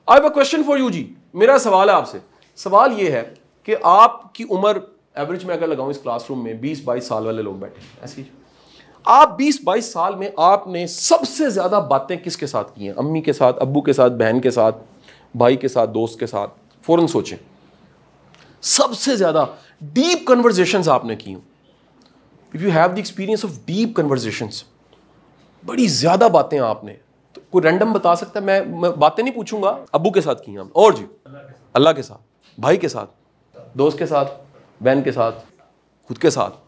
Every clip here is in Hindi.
I have a question for you जी, मेरा सवाल है आपसे। सवाल ये है कि आपकी उम्र एवरेज में अगर लगाऊं इस क्लासरूम में 20-22 साल वाले लोग बैठे हैं, ऐसी आप 20-22 साल में आपने सबसे ज्यादा बातें किसके साथ की हैं? अम्मी के साथ, अब्बू के साथ, बहन के साथ, भाई के साथ, दोस्त के साथ? फौरन सोचें, सबसे ज्यादा डीप कन्वर्सेशंस आपने की हो। If you have the experience of deep conversations, बड़ी ज्यादा बातें आपने, तो कोई रैंडम बता सकता है? मैं बातें नहीं पूछूंगा, अब्बू के साथ की हैं और जी अल्लाह के साथ, भाई के साथ, दोस्त के साथ, बहन के साथ, खुद के साथ।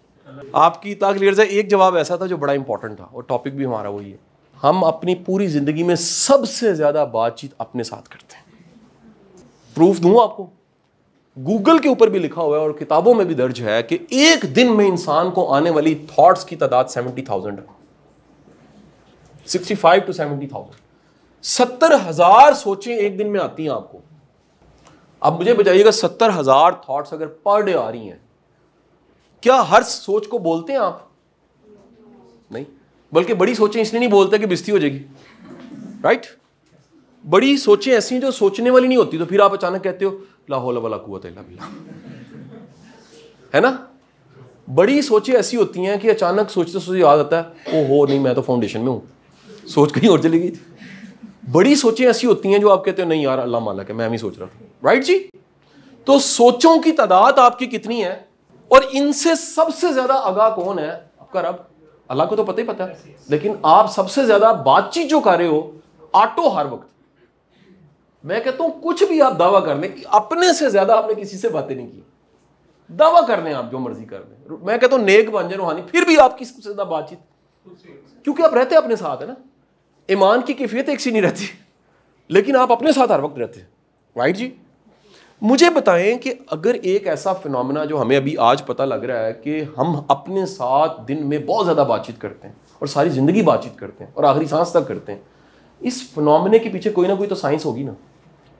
आपकी इतना क्लियर से एक जवाब ऐसा था जो बड़ा इंपॉर्टेंट था और टॉपिक भी हमारा वही है। हम अपनी पूरी जिंदगी में सबसे ज्यादा बातचीत अपने साथ करते हैं। प्रूफ दूं आपको, गूगल के ऊपर भी लिखा हुआ है और किताबों में भी दर्ज है कि एक दिन में इंसान को आने वाली थॉट्स की तादाद 70,000 है। 65 to 70,000, 70,000 सोचें एक दिन में आती हैं आपको। अब मुझे बताइएगा, 70,000 थॉट्स अगर पर डे आ रही हैं, क्या हर सोच को बोलते हैं आप? नहीं, बल्कि बड़ी सोचें इसलिए नहीं बोलते कि बेइज्जती हो जाएगी, राइट? बड़ी सोचें ऐसी हैं जो सोचने वाली नहीं होती, तो फिर आप अचानक कहते हो ला हौला वला कुव्वता इल्ला बिल्लाह, है ना? बड़ी सोचें ऐसी होती हैं कि अचानक सोचते सोचते याद आता है ओहो नहीं, मैं तो फाउंडेशन में हूं, सोच कहीं और चली गई थी। बड़ी सोचें ऐसी होती हैं जो आप कहते हो नहीं यार अल्लाह मालिक है, मैं ही सोच रहा था, राइट जी? तो सोचों की तादाद आपकी कितनी है और इनसे सबसे ज्यादा आगाह कौन है? आपका रब। अल्लाह को तो पता ही पता है, लेकिन आप सबसे ज्यादा बातचीत जो कर रहे हो ऑटो हर वक्त, मैं कहता हूं कुछ भी आप दावा कर लें कि अपने से ज्यादा आपने किसी से बातें नहीं की, दावा कर लें आप जो मर्जी कर लें, मैं कहता हूं नेक बन जाए रूहानी, फिर भी आपकी सबसे ज्यादा बातचीत, क्योंकि आप रहते अपने साथ है ना। ईमान की कैफियत एक सी नहीं रहती, लेकिन आप अपने साथ हर वक्त रहते हैं, राइट जी? मुझे बताएं कि अगर एक ऐसा फिनोमेना जो हमें अभी आज पता लग रहा है कि हम अपने साथ दिन में बहुत ज़्यादा बातचीत करते हैं और सारी ज़िंदगी बातचीत करते हैं और आखिरी सांस तक करते हैं, इस फिनोमेने के पीछे कोई ना कोई तो साइंस होगी ना,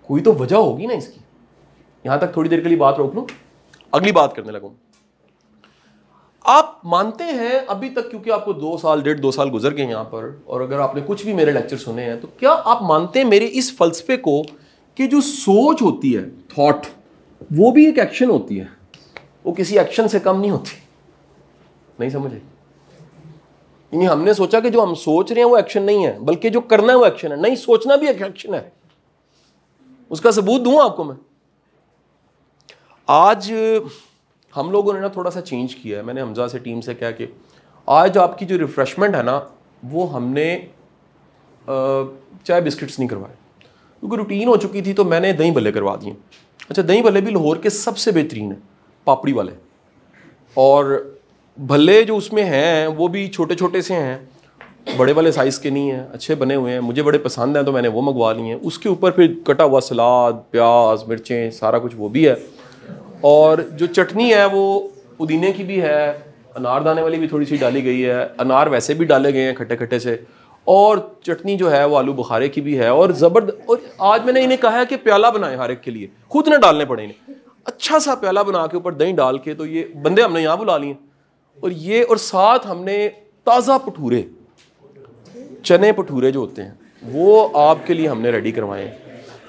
कोई तो वजह होगी ना इसकी। यहाँ तक थोड़ी देर के लिए बात रोक लूँ, अगली बात करने लगूँ। आप मानते हैं अभी तक, क्योंकि आपको 2 साल 1.5-2 साल गुजर गए यहाँ पर, और अगर आपने कुछ भी मेरे लेक्चर सुने हैं, तो क्या आप मानते हैं मेरे इस फलसफे को कि जो सोच होती है, थॉट, वो भी एक एक्शन होती है, वो किसी एक्शन से कम नहीं होती? नहीं समझे? यानी हमने सोचा कि जो हम सोच रहे हैं वो एक्शन नहीं है, बल्कि जो करना है वो एक्शन है। नहीं, सोचना भी एक एक्शन है। उसका सबूत दूं आपको मैं। आज हम लोगों ने ना थोड़ा सा चेंज किया है। मैंने हमजा से, टीम से कहा कि आज आपकी जो रिफ्रेशमेंट है ना, वो हमने चाय बिस्किट्स नहीं करवाए, क्योंकि रूटीन हो चुकी थी, तो मैंने दही भल्ले करवा दिए। अच्छा, दही भल्ले भी लाहौर के सबसे बेहतरीन है, पापड़ी वाले, और भल्ले जो उसमें हैं वो भी छोटे छोटे से हैं, बड़े वाले साइज़ के नहीं हैं, अच्छे बने हुए हैं, मुझे बड़े पसंद हैं, तो मैंने वो मंगवा लिए हैं। उसके ऊपर फिर कटा हुआ सलाद, प्याज, मिर्चें, सारा कुछ वो भी है, और जो चटनी है वो पुदीने की भी है, अनारदाने वाली भी थोड़ी सी डाली गई है, अनार वैसे भी डाले गए हैं खट्टे खट्टे से, और चटनी जो है वो आलू बुखारे की भी है, और ज़बरदस्त। और आज मैंने इन्हें कहा है कि प्याला बनाएं हर एक के लिए, खुद ना डालने पड़े इन्हें, अच्छा सा प्याला बना के ऊपर दही डाल के। तो ये बंदे हमने यहाँ बुला लिए, और ये, और साथ हमने ताज़ा भटूरे, चने भटूरे जो होते हैं, वो आपके लिए हमने रेडी करवाए हैं।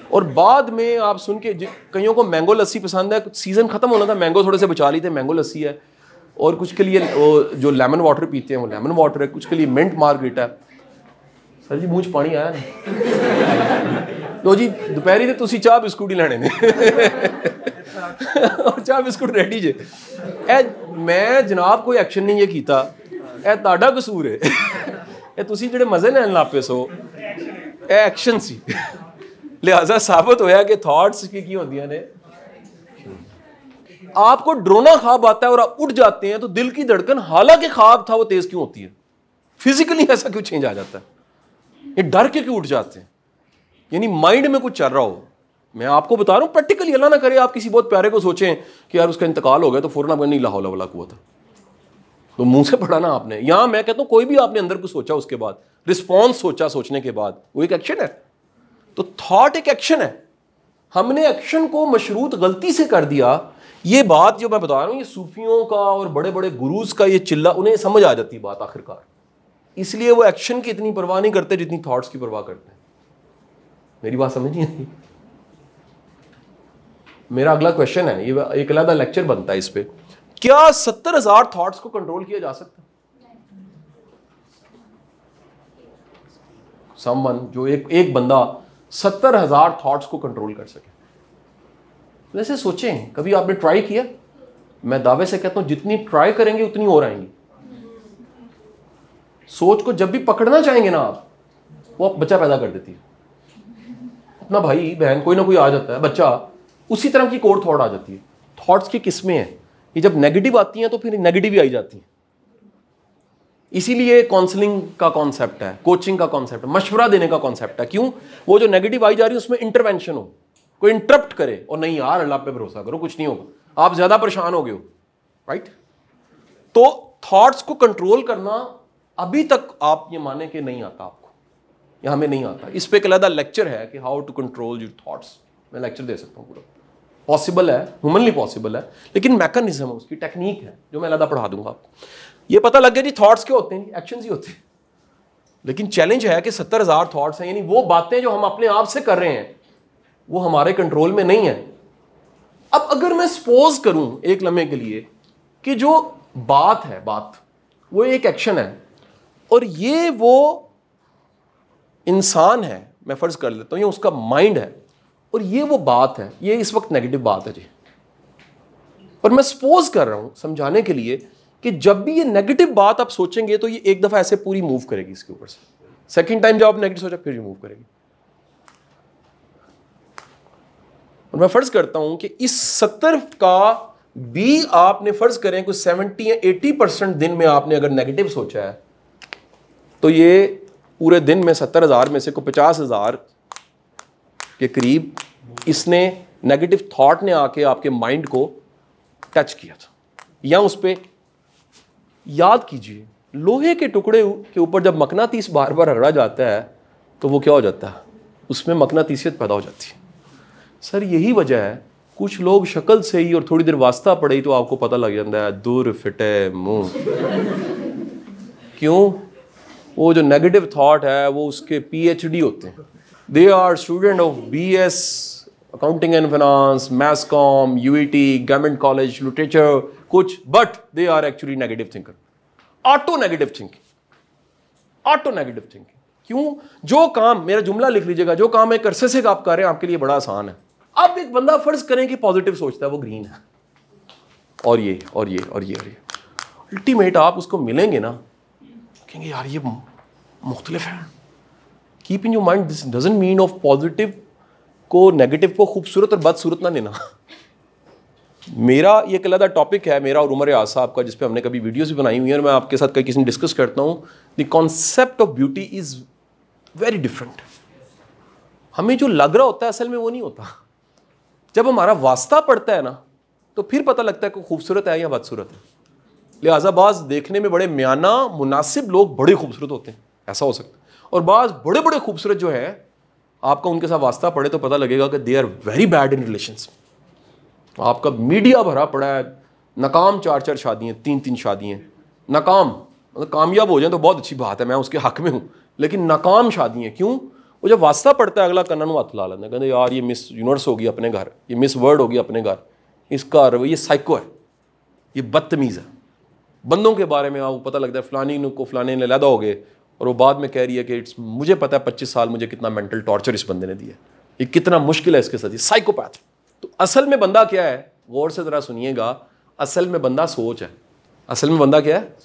और बाद में आप सुन के, कईयों को मैंगो लस्सी पसंद है, सीज़न ख़त्म होना था, मैंगो थोड़े से बचा लिए थे, मैंगो लस्सी है, और कुछ के लिए वो जो लेमन वाटर पीते हैं वो लेमन वाटर है, कुछ के लिए मिंट मार्गरीटा है। सर जी मुँह च पानी आया ना। लो जी, दोपहरी तो तुसी चाह बिस्कुट ही लेने ने और चाह बिस्कुट रेडी जे। मैं जनाब कोई एक्शन नहीं ये कीता, ए ताड़ा कसूर है, ए तुसी जेड़े मजे लैन लापे सो, ए एक्शन सी। लिहाजा साबित होया कि थॉट्स की होंदियां ने। आपको ड्रोना ख्वाब आता है और आप उठ जाते हैं, तो दिल की धड़कन हालांकि ख्वाब था वो तेज क्यों होती है? फिजिकली ऐसा क्यों चेंज आ जाता है? ये डर के क्यों उठ जाते हैं? यानी माइंड में कुछ चल रहा हो। मैं आपको बता रहा हूं प्रैक्टिकली, अल्लाह ना करे आप किसी बहुत प्यारे को सोचें कि यार उसका इंतकाल हो गया, तो फौरन आपको नहीं ला हौला वला कुव्वत, तो मुंह से पढ़ा ना आपने। यहां मैं कहता हूं कोई भी आपने अंदर को सोचा, उसके बाद रिस्पॉन्स सोचा, सोचने के बाद वो एक एक्शन है। तो थॉट एक एक्शन है। हमने एक्शन को मशरूत गलती से कर दिया। ये बात जो मैं बता रहा हूं, ये सूफियों का और बड़े बड़े गुरूज का ये चिल्ला, उन्हें समझ आ जाती बात आखिरकार, इसलिए वो एक्शन की इतनी परवाह नहीं करते जितनी थॉट्स की परवाह करते हैं। मेरी बात समझ नहीं आई? मेरा अगला क्वेश्चन है, ये एक अलग लेक्चर बनता है इस पे, क्या 70,000 थॉट्स को कंट्रोल किया जा सकता है? समवन जो एक बंदा 70,000 थॉट्स को कंट्रोल कर सके। वैसे सोचें, कभी आपने ट्राई किया? मैं दावे से कहता हूं जितनी ट्राई करेंगे उतनी और आएंगी। सोच को जब भी पकड़ना चाहेंगे ना आप, वो आप बच्चा पैदा कर देती है। अपना भाई बहन कोई ना कोई आ जाता है बच्चा, उसी तरह की कोर थॉट आ जाती है। थॉट्स की किस्में हैं, ये जब नेगेटिव आती हैं तो फिर नेगेटिव ही आई जाती हैं। इसीलिए काउंसलिंग का कॉन्सेप्ट है, कोचिंग का कॉन्सेप्ट है, मशवरा देने का कॉन्सेप्ट है। क्यों? वो जो नेगेटिव आई जा रही है उसमें इंटरवेंशन हो, कोई इंटरप्ट करे, और नहीं यार अल्लाह पे भरोसा करो, कुछ नहीं होगा, आप ज्यादा परेशान हो गए हो, राइट? तो थॉट्स को कंट्रोल करना अभी तक आप ये माने कि नहीं आता आपको, या हमें नहीं आता। इस पे एक अलग लेक्चर है कि how to control your thoughts, मैं लेक्चर दे सकता हूँ पूरा। पॉसिबल है, ह्यूमनली पॉसिबल है, लेकिन मैकेनिज्म है, उसकी टेक्निक है जो मैं अलग पढ़ा दूंगा आपको। ये पता लग गया जी थॉट्स क्या होते हैं, एक्शंस ही होते हैं। लेकिन चैलेंज है कि 70,000 थॉट्स हैं, यानी वो बातें जो हम अपने आप से कर रहे हैं वो हमारे कंट्रोल में नहीं है। अब अगर मैं सपोज करूं एक लम्हे के लिए कि जो बात है, बात वो एक एक्शन है और ये वो इंसान है, मैं फर्ज कर लेता हूं ये उसका माइंड है और ये वो बात है, ये इस वक्त नेगेटिव बात है जी। और मैं सपोज कर रहा हूं समझाने के लिए कि जब भी ये नेगेटिव बात आप सोचेंगे तो ये एक दफा ऐसे पूरी मूव करेगी इसके ऊपर से, सेकंड टाइम जब आप नेगेटिव सोचा फिर मूव करेगी। और मैं फर्ज करता हूं कि इस 70 का भी आपने फर्ज करें कुछ 70 या 80% दिन में आपने अगर नेगेटिव सोचा है तो ये पूरे दिन में 70,000 में से को 50,000 के करीब इसने नेगेटिव थॉट ने आके आपके माइंड को टच किया था। या उस पर याद कीजिए, लोहे के टुकड़े के ऊपर जब मकनातीस बार बार रगड़ा जाता है तो वो क्या हो जाता है, उसमें मकनातीसियत पैदा हो जाती है। सर यही वजह है कुछ लोग शक्ल से ही और थोड़ी देर वास्ता पड़े ही तो आपको पता लग जाता है दूर फिटे मुंह। क्यों? वो जो नेगेटिव थॉट है वो उसके PhD होते हैं, they are student of BS accounting and finance, mass comm, UET, government college, literature कुछ, but they are actually negative thinker, auto negative thinking, auto negative thinking. क्यों? जो काम, मेरा जुमला लिख लीजिएगा, जो काम एक अरसे से आप कर रहे हैं आपके लिए बड़ा आसान है। अब एक बंदा फर्ज करें कि पॉजिटिव सोचता है, वो ग्रीन है और ये और ये और ये और ये, अल्टीमेट आप उसको मिलेंगे ना कहेंगे यार ये मुख्तलिफ है। Keep in your mind this doesn't mean of positive को, नेगेटिव को खूबसूरत और बदसूरत ना लेना। मेरा ये एक अलग टॉपिक है, मेरा और उमर रियाज साहब का, जिस पे हमने कभी वीडियोस भी बनाई हुई है और मैं आपके साथ कई किसी डिस्कस करता हूँ। The concept of beauty is very different. हमें जो लग रहा होता है असल में वो नहीं होता। जब हमारा वास्ता पड़ता है ना तो फिर पता लगता है कि खूबसूरत है या बदसूरत है। लिहाजा बाज देखने में बड़े म्याना मुनासिब लोग बड़े खूबसूरत होते हैं, ऐसा हो सकता है, और बाज बड़े बड़े खूबसूरत जो है आपका उनके साथ वास्ता पड़े तो पता लगेगा कि they are very bad in relations. आपका मीडिया भरा पड़ा है, नाकाम 4-4 शादियाँ, 3-3 शादियाँ, नाकाम, मतलब कामयाब हो जाए तो बहुत अच्छी बात है, मैं उसके हक में हूँ, लेकिन नाकाम शादियाँ। क्यों? वो जब वास्ता पड़ता है अगला कन्ना हाथ ला लेना, कहते यार ये मिस यूनिवर्स होगी अपने घर, ये मिस वर्ल्ड होगी अपने घर, इसका ये साइको है, ये बदतमीज़ है। बंदों के बारे में आपको पता लगता है फलानी को फलाने ने लैदा हो गए और वो बाद में कह रही है कि इट्स, मुझे पता है 25 साल मुझे कितना मेंटल टॉर्चर इस बंदे ने दिया, ये कितना मुश्किल है इसके साथ, ये साइकोपैथ। तो असल में बंदा क्या है, गौर से ज़रा सुनिएगा, असल में बंदा सोच है। असल में बंदा क्या है?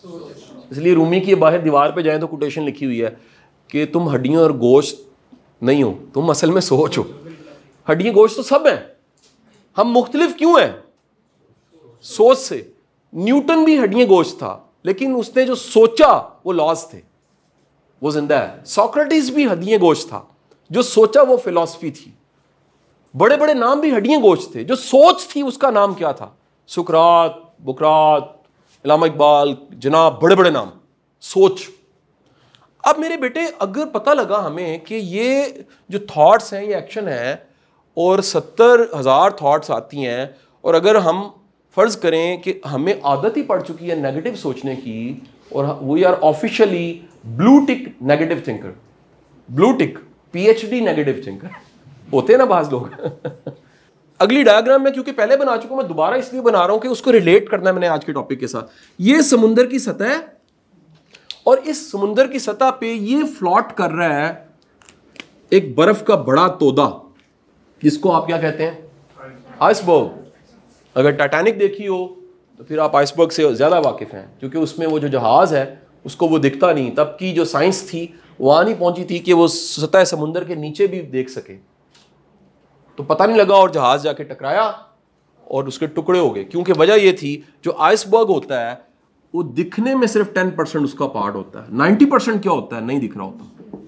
इसलिए रूमी की बाहर दीवार पे जाएं तो कोटेशन लिखी हुई है कि तुम हड्डियों और गोश्त नहीं हो, तुम असल में सोच हो। हड्डियां गोश्त तो सब हैं, हम मुख्तलिफ क्यों हैं? सोच से। न्यूटन भी हड्डियां गोश्त था लेकिन उसने जो सोचा वो लॉस थे, वो जिंदा है। सोक्रेटिस भी हड्डियां गोश्त था, जो सोचा वो फिलॉसफी थी। बड़े बड़े नाम भी हड्डियां गोश्त थे, जो सोच थी उसका नाम क्या था? सुकरात, बुकरात, इलामा इकबाल, जनाब, बड़े बड़े नाम, सोच। अब मेरे बेटे अगर पता लगा हमें कि ये जो थॉट्स हैं ये एक्शन है और 70,000 थॉट्स आती हैं, और अगर हम फर्ज करें कि हमें आदत ही पड़ चुकी है नेगेटिव सोचने की और we are officially blue tick negative thinker, blue tick PhD negative thinker होते हैं ना बाज लोग अगली डायग्राम में क्योंकि पहले बना चुका हूं, मैं दोबारा इसलिए बना रहा हूं कि उसको रिलेट करना है मैंने आज के टॉपिक के साथ। ये समुंदर की सतह है और इस समुंदर की सतह पे ये फ्लॉट कर रहा है एक बर्फ का बड़ा तोदा, जिसको आप क्या कहते हैं? आइसबर्ग। अगर टाइटैनिक देखी हो तो फिर आप आइसबर्ग से ज्यादा वाकिफ हैं, क्योंकि उसमें वो जो जहाज है उसको वो दिखता नहीं। तब की जो साइंस थी वहां नहीं पहुंची थी कि वो सतह समुंदर के नीचे भी देख सके, तो पता नहीं लगा और जहाज जाके टकराया और उसके टुकड़े हो गए। क्योंकि वजह ये थी, जो आइसबर्ग होता है वो दिखने में सिर्फ 10% उसका पार्ट होता है, 90% क्या होता है? नहीं दिख रहा होता।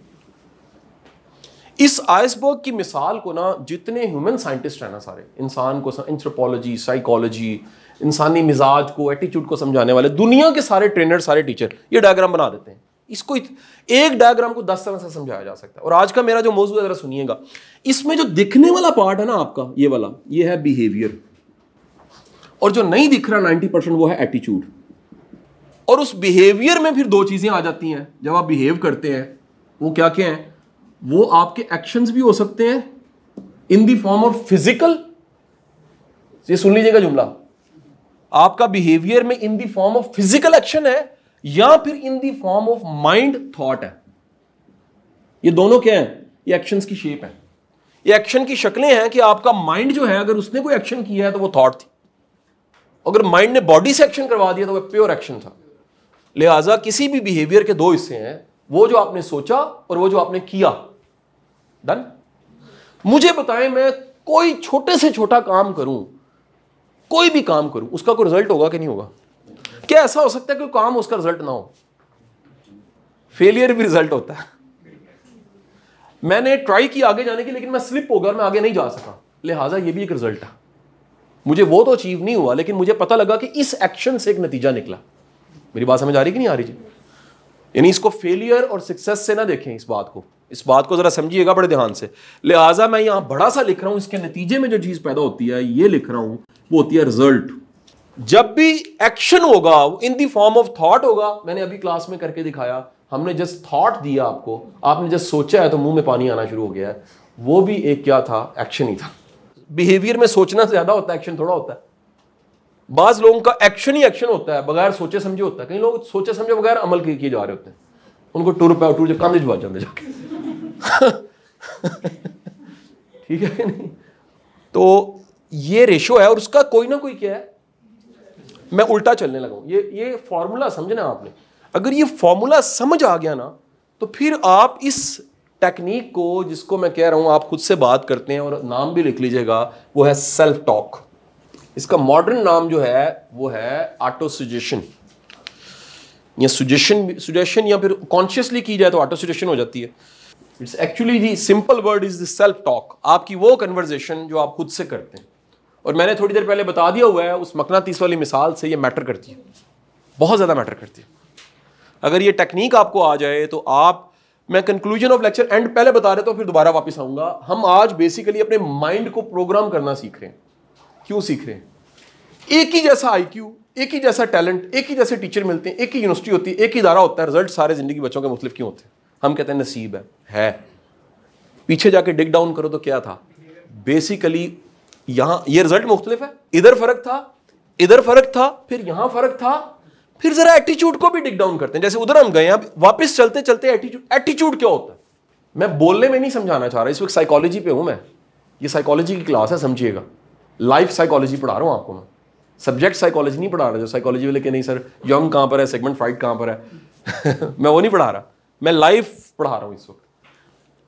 इस आइसबर्ग की मिसाल को ना जितने ह्यूमन साइंटिस्ट हैं ना, सारे इंसान को, एंथ्रोपोलॉजी, साइकोलॉजी, इंसानी मिजाज को, एटीट्यूड को समझाने वाले दुनिया के सारे ट्रेनर, सारे टीचर ये डायग्राम बना देते हैं। इसको एक डायग्राम को 10 तरह से समझाया जा सकता है। और आज का मेरा जो मौजूद है जरा सुनिएगा, इसमें जो दिखने वाला पार्ट है ना आपका, ये वाला, ये है बिहेवियर, और जो नहीं दिख रहा 90% वो है एटीट्यूड। और उस बिहेवियर में फिर दो चीजें आ जाती हैं जब आप बिहेव करते हैं। वो क्या क्या हैं? वो आपके एक्शंस भी हो सकते हैं in the form of physical, ये सुन लीजिएगा जुमला, आपका बिहेवियर में in the form of physical action है या फिर in the form of mind thought है। ये दोनों क्या है? ये एक्शंस की शेप है, ये एक्शन की शक्लें हैं कि आपका माइंड जो है, अगर उसने कोई एक्शन किया है तो वो थॉट थी, अगर माइंड ने बॉडी से एक्शन करवा दिया तो वो प्योर एक्शन था। लिहाजा किसी भी बिहेवियर के दो हिस्से हैं, वो जो आपने सोचा और वो जो आपने किया। डन? मुझे बताएं, मैं कोई छोटे से छोटा काम करूं, कोई भी काम करूं, उसका कोई रिजल्ट होगा कि नहीं होगा? क्या ऐसा हो सकता है कि काम उसका रिजल्ट ना हो? फेलियर भी रिजल्ट होता है। मैंने ट्राई की आगे जाने की, लेकिन मैं स्लिप हो गया और मैं आगे नहीं जा सका, लिहाजा ये भी एक रिजल्ट है। मुझे वो तो अचीव नहीं हुआ, लेकिन मुझे पता लगा कि इस एक्शन से एक नतीजा निकला। मेरी बात समझ आ रही कि नहीं आ रही जी? यानी इसको फेलियर और सक्सेस से ना देखें, इस बात को जरा समझिएगा बड़े ध्यान से। लिहाजा मैं यहां बड़ा सा लिख रहा हूं, इसके नतीजे में जो चीज पैदा होती है ये लिख रहा हूं, वो होती है रिजल्ट। जब भी एक्शन होगा इन दी फॉर्म ऑफ थॉट होगा। मैंने अभी क्लास में करके दिखाया, हमने जस्ट थॉट दिया आपको, आपने जस्ट सोचा है तो मुंह में पानी आना शुरू हो गया है, वो भी एक क्या था? एक्शन ही था। बिहेवियर में सोचना ज्यादा होता है, एक्शन थोड़ा होता है। बाज लोगों का एक्शन ही एक्शन होता है, बगैर सोचे समझे होता है। कई लोग सोचे समझे बगैर अमल किए जा रहे होते हैं, उनको टूर पे टूर काम जवाब जाते जाके ठीक है कि नहीं? तो ये रेशो है और उसका कोई ना कोई क्या है, मैं उल्टा चलने लगा हूं। ये फॉर्मूला समझना आपने। अगर ये फॉर्मूला समझ आ गया ना, तो फिर आप इस टेक्निक को, जिसको मैं कह रहा हूं, आप खुद से बात करते हैं, और नाम भी लिख लीजिएगा, वो है सेल्फ टॉक। इसका मॉडर्न नाम जो है वो है ऑटो सजेशन, या सुजेशन, या फिर कॉन्शियसली की जाए तो ऑटो सजेशन हो जाती है। It's actually the simple word is the self talk, आपकी वो कन्वर्सेशन जो आप खुद से करते हैं। और मैंने थोड़ी देर पहले बता दिया हुआ है, उस मकनातीस वाली मिसाल से ये मैटर करती है, बहुत ज़्यादा मैटर करती है। अगर ये टेक्निक आपको आ जाए तो आप, मैं कंक्लूजन ऑफ लेक्चर एंड पहले बता रहे तो फिर दोबारा वापस आऊंगा। हम आज बेसिकली अपने माइंड को प्रोग्राम करना सीख रहे हैं। क्यों सीख रहे हैं? एक ही जैसा आईक्यू, एक ही जैसा टैलेंट, एक ही जैसे टीचर मिलते हैं, एक ही यूनिवर्सिटी होती है, एक ही इदारा होता है, रिजल्ट सारे जिंदगी बच्चों के मुख्तलिफ क्यों होते हैं? हम कहते हैं नसीब है। पीछे जाके डिग डाउन करो तो क्या था? बेसिकली यहां ये रिजल्ट मुख्तलिफ है, इधर फर्क था, इधर फर्क था, फिर यहां फर्क था। फिर जरा एटीट्यूड को भी डिग डाउन करते हैं, जैसे उधर हम गए, अब वापस चलते चलते एटीट्यूड क्या होता है? मैं बोलने में नहीं समझाना चाह रहा, इस वक्त साइकोलॉजी पे हूं मैं, ये साइकोलॉजी की क्लास है, समझिएगा। लाइफ साइकोलॉजी पढ़ा रहा हूं आपको मैं, सब्जेक्ट साइकोलॉजी नहीं पढ़ा रहा। जो साइकोलॉजी वाले के नहीं सर यंग कहां पर है, सेगमेंट फ्राइड कहां पर है मैं वो नहीं पढ़ा रहा, मैं लाइफ पढ़ा रहा हूं इस वक्त।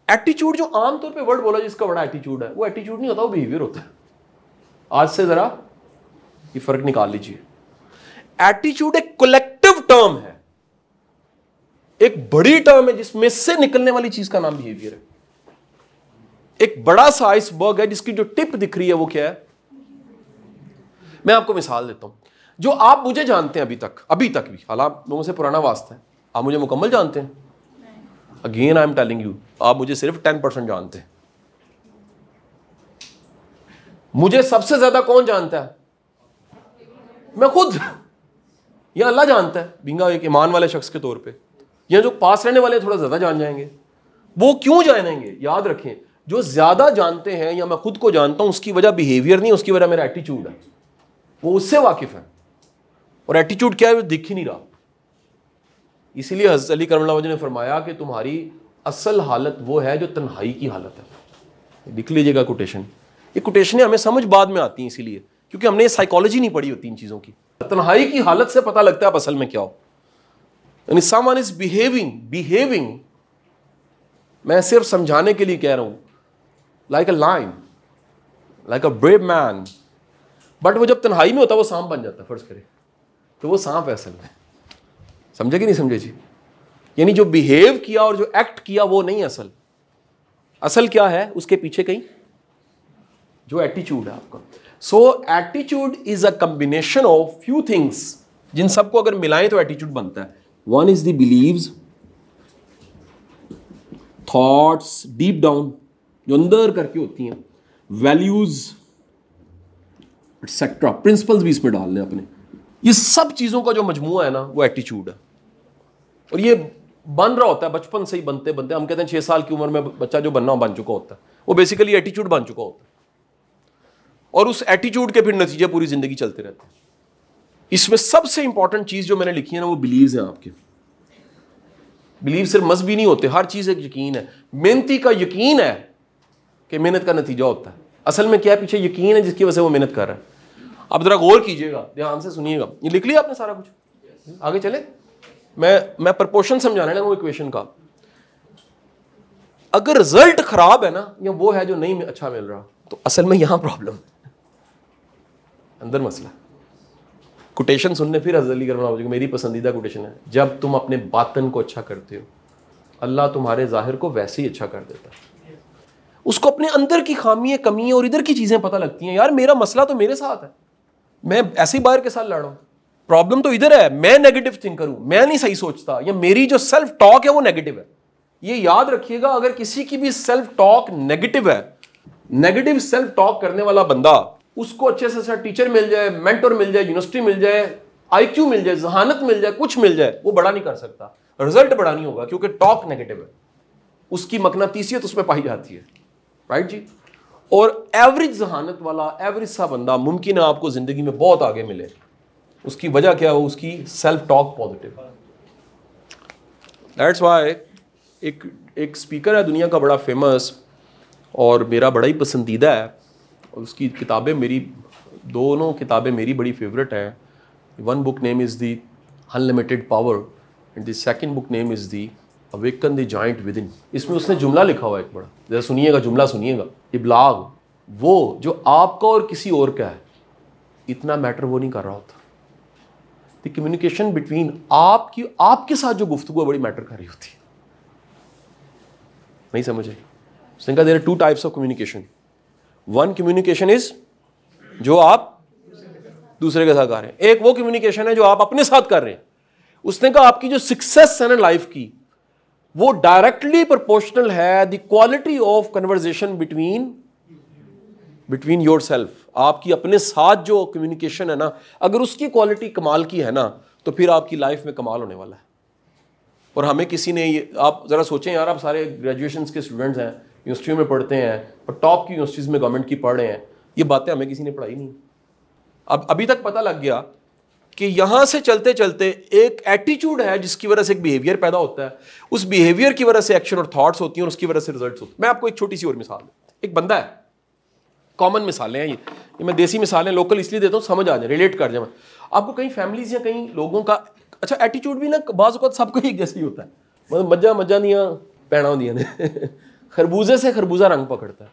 एटीट्यूड जो आमतौर पे वर्ड बोला जिसका बड़ा एटीट्यूड है, वो एटीट्यूड नहीं होता, वो बिहेवियर होता है। आज से जरा ये फर्क निकाल लीजिए। एटीट्यूड एक कलेक्टिव टर्म है, एक बड़ी टर्म है जिसमें से निकलने वाली चीज का नाम बिहेवियर है। एक बड़ा सा आइसबर्ग है जिसकी जो टिप दिख रही है वो क्या है? मैं आपको मिसाल देता हूं। जो आप मुझे जानते हैं अभी तक भी, हालांकि लोगों से पुराना वास्ता है, आप मुझे मुकम्मल जानते हैं? Again I am telling you, आप मुझे सिर्फ 10% जानते हैं। मुझे सबसे ज्यादा कौन जानता है? मैं खुद, या अल्लाह जानता है, बिंगा एक ईमान वाले शख्स के तौर पे। या जो पास रहने वाले थोड़ा ज्यादा जान जाएंगे। वो क्यों जानेंगे? याद रखें, जो ज्यादा जानते हैं या मैं खुद को जानता हूं, उसकी वजह बिहेवियर नहीं, उसकी वजह मेरा एटीट्यूड है। वो उससे वाकिफ है, और एटीट्यूड क्या है वो दिख ही नहीं रहा। इसीलिए हज़रत अली करम ने फरमाया कि तुम्हारी असल हालत वो है जो तन्हाई की हालत है। लिख लीजिएगा कोटेशन। ये कोटेशनें हमें समझ बाद में आती हैं इसीलिए, क्योंकि हमने ये साइकोलॉजी नहीं पढ़ी होती इन चीज़ों की। तन्हाई की हालत से पता लगता है आप असल में क्या हो। यानी समवन इज बिहेविंग, मैं सिर्फ समझाने के लिए कह रहा हूं, like a lion, like a brave man, but वो जब तन्हाई में होता है वो सांप बन जाता है, फर्ज करें तो वो सांप है असल में। समझे कि नहीं समझे जी? यानी जो बिहेव किया और जो एक्ट किया वो नहीं असल। असल क्या है उसके पीछे कहीं जो एटीट्यूड है आपका। So attitude is a combination of few things, जिन सबको अगर मिलाएं तो एटीट्यूड बनता है। One is the beliefs, thoughts deep down जो अंदर करके होती हैं, वैल्यूज एक्सेट्रा, प्रिंसिपल्स भी इसमें डालने अपने। ये सब चीजों का जो मजमूआ है ना वो एटीट्यूड है। और ये बन रहा होता है बचपन से ही, बनते बनते हम कहते हैं 6 साल की उम्र में बच्चा जो बनना बन चुका होता है, वो बेसिकली एटीट्यूड बन चुका होता है। और उस एटीट्यूड के फिर नतीजे पूरी जिंदगी चलते रहते हैं। इसमें सबसे इंपॉर्टेंट चीज जो मैंने लिखी है ना वो बिलीव्स हैं आपके। बिलीव सिर्फ मजहबी नहीं होते, हर चीज एक यकीन है। मेहनती का यकीन है कि मेहनत का नतीजा होता है। असल में क्या है, पीछे यकीन है जिसकी वजह से वो मेहनत कर रहा है। अब जरा गौर कीजिएगा, ध्यान से सुनिएगा। ये लिख लिया आपने सारा कुछ? आगे चले। मैं प्रपोर्शन समझाने लगा इक्वेशन का। अगर रिजल्ट खराब है ना, या वो है जो नहीं अच्छा मिल रहा, तो असल में यहां प्रॉब्लम है, अंदर मसला। कोटेशन सुनने फिर हज़रत अली करम मेरी पसंदीदा कोटेशन है, जब तुम अपने बातन को अच्छा करते हो अल्लाह तुम्हारे जाहिर को वैसे ही अच्छा कर देता है। उसको अपने अंदर की खामियां, कमियां और इधर की चीजें पता लगती हैं। यार मेरा मसला तो मेरे साथ है, मैं ऐसे ही बाहर के साथ लड़ रहा हूं, प्रॉब्लम तो इधर है, मैं नेगेटिव थिंकर हूं, मैं नहीं सही सोचता, या मेरी जो सेल्फ टॉक है वो नेगेटिव है। ये याद रखिएगा, अगर किसी की भी सेल्फ टॉक नेगेटिव है, नेगेटिव सेल्फ टॉक करने वाला बंदा, उसको अच्छे से अच्छा टीचर मिल जाए, मेंटर मिल जाए, यूनिवर्सिटी मिल जाए, आईक्यू मिल जाए, जहानत मिल जाए, कुछ मिल जाए, वो बड़ा नहीं कर सकता, रिजल्ट बड़ा नहीं होगा, क्योंकि टॉक नेगेटिव है। उसकी मकनातीसियत उसमें पाई जाती है, राइट जी। और एवरेज जहानत वाला, एवरेज सा बंदा मुमकिन है आपको जिंदगी में बहुत आगे मिले। उसकी वजह क्या हो, उसकी self talk positive. That's why एक स्पीकर है दुनिया का बड़ा फेमस और मेरा बड़ा ही पसंदीदा है, और उसकी किताबें मेरी, दोनों किताबें मेरी बड़ी फेवरेट हैं। One book name is the unlimited power and the second book name is the awaken the giant with in. इसमें उसने जुमला लिखा हुआ है एक बड़ा, जरा सुनिएगा, जुमला सुनिएगा। इब्लाग, वो जो आपका और किसी और का है, इतना मैटर वो नहीं कर रहा होता। द कम्युनिकेशन बिटवीन आपके साथ जो गुफ्तगू बड़ी मैटर कर रही होती है। नहीं समझे? उसने कहा there are 2 types of communication. One communication is जो आप दूसरे के साथ कर रहे हैं, एक वो कम्युनिकेशन है जो आप अपने साथ कर रहे हैं। उसने कहा आपकी जो सक्सेस है ना लाइफ की, वो डायरेक्टली प्रोपोर्शनल है the quality of conversation between yourself. आपकी अपने साथ जो कम्युनिकेशन है ना, अगर उसकी क्वालिटी कमाल की है ना, तो फिर आपकी लाइफ में कमाल होने वाला है। और हमें किसी ने ये, आप जरा सोचें यार, आप सारे ग्रेजुएशन के स्टूडेंट्स हैं, यूनिवर्सिटी में पढ़ते हैं, और टॉप की यूनिवर्सिटीज़ में गवर्नमेंट की पढ़ रहे हैं, ये बातें हमें किसी ने पढ़ाई नहीं। अब अभी तक पता लग गया कि यहां से चलते चलते एक एटीट्यूड है जिसकी वजह से एक बिहेवियर पैदा होता है, उस बिहेवियर की वजह से एक्शन और थॉट्स होती हैं, और उसकी वजह से रिजल्ट्स होते हैं। मैं आपको एक छोटी सी और मिसाल दूं। एक बंदा है, कॉमन मिसालें हैं ये मैं देसी मिसालें लोकल इसलिए देता हूँ, समझ आ जाए, रिलेट कर जाए। आपको कई फैमिलीज या कई लोगों का अच्छा एटीट्यूड भी ना बाज़ औक़ात सबको एक जैसे ही होता है। मतलब मज्जा दियाँ पैणा होंदियां ने खरबूजे से खरबूजा रंग पकड़ता है।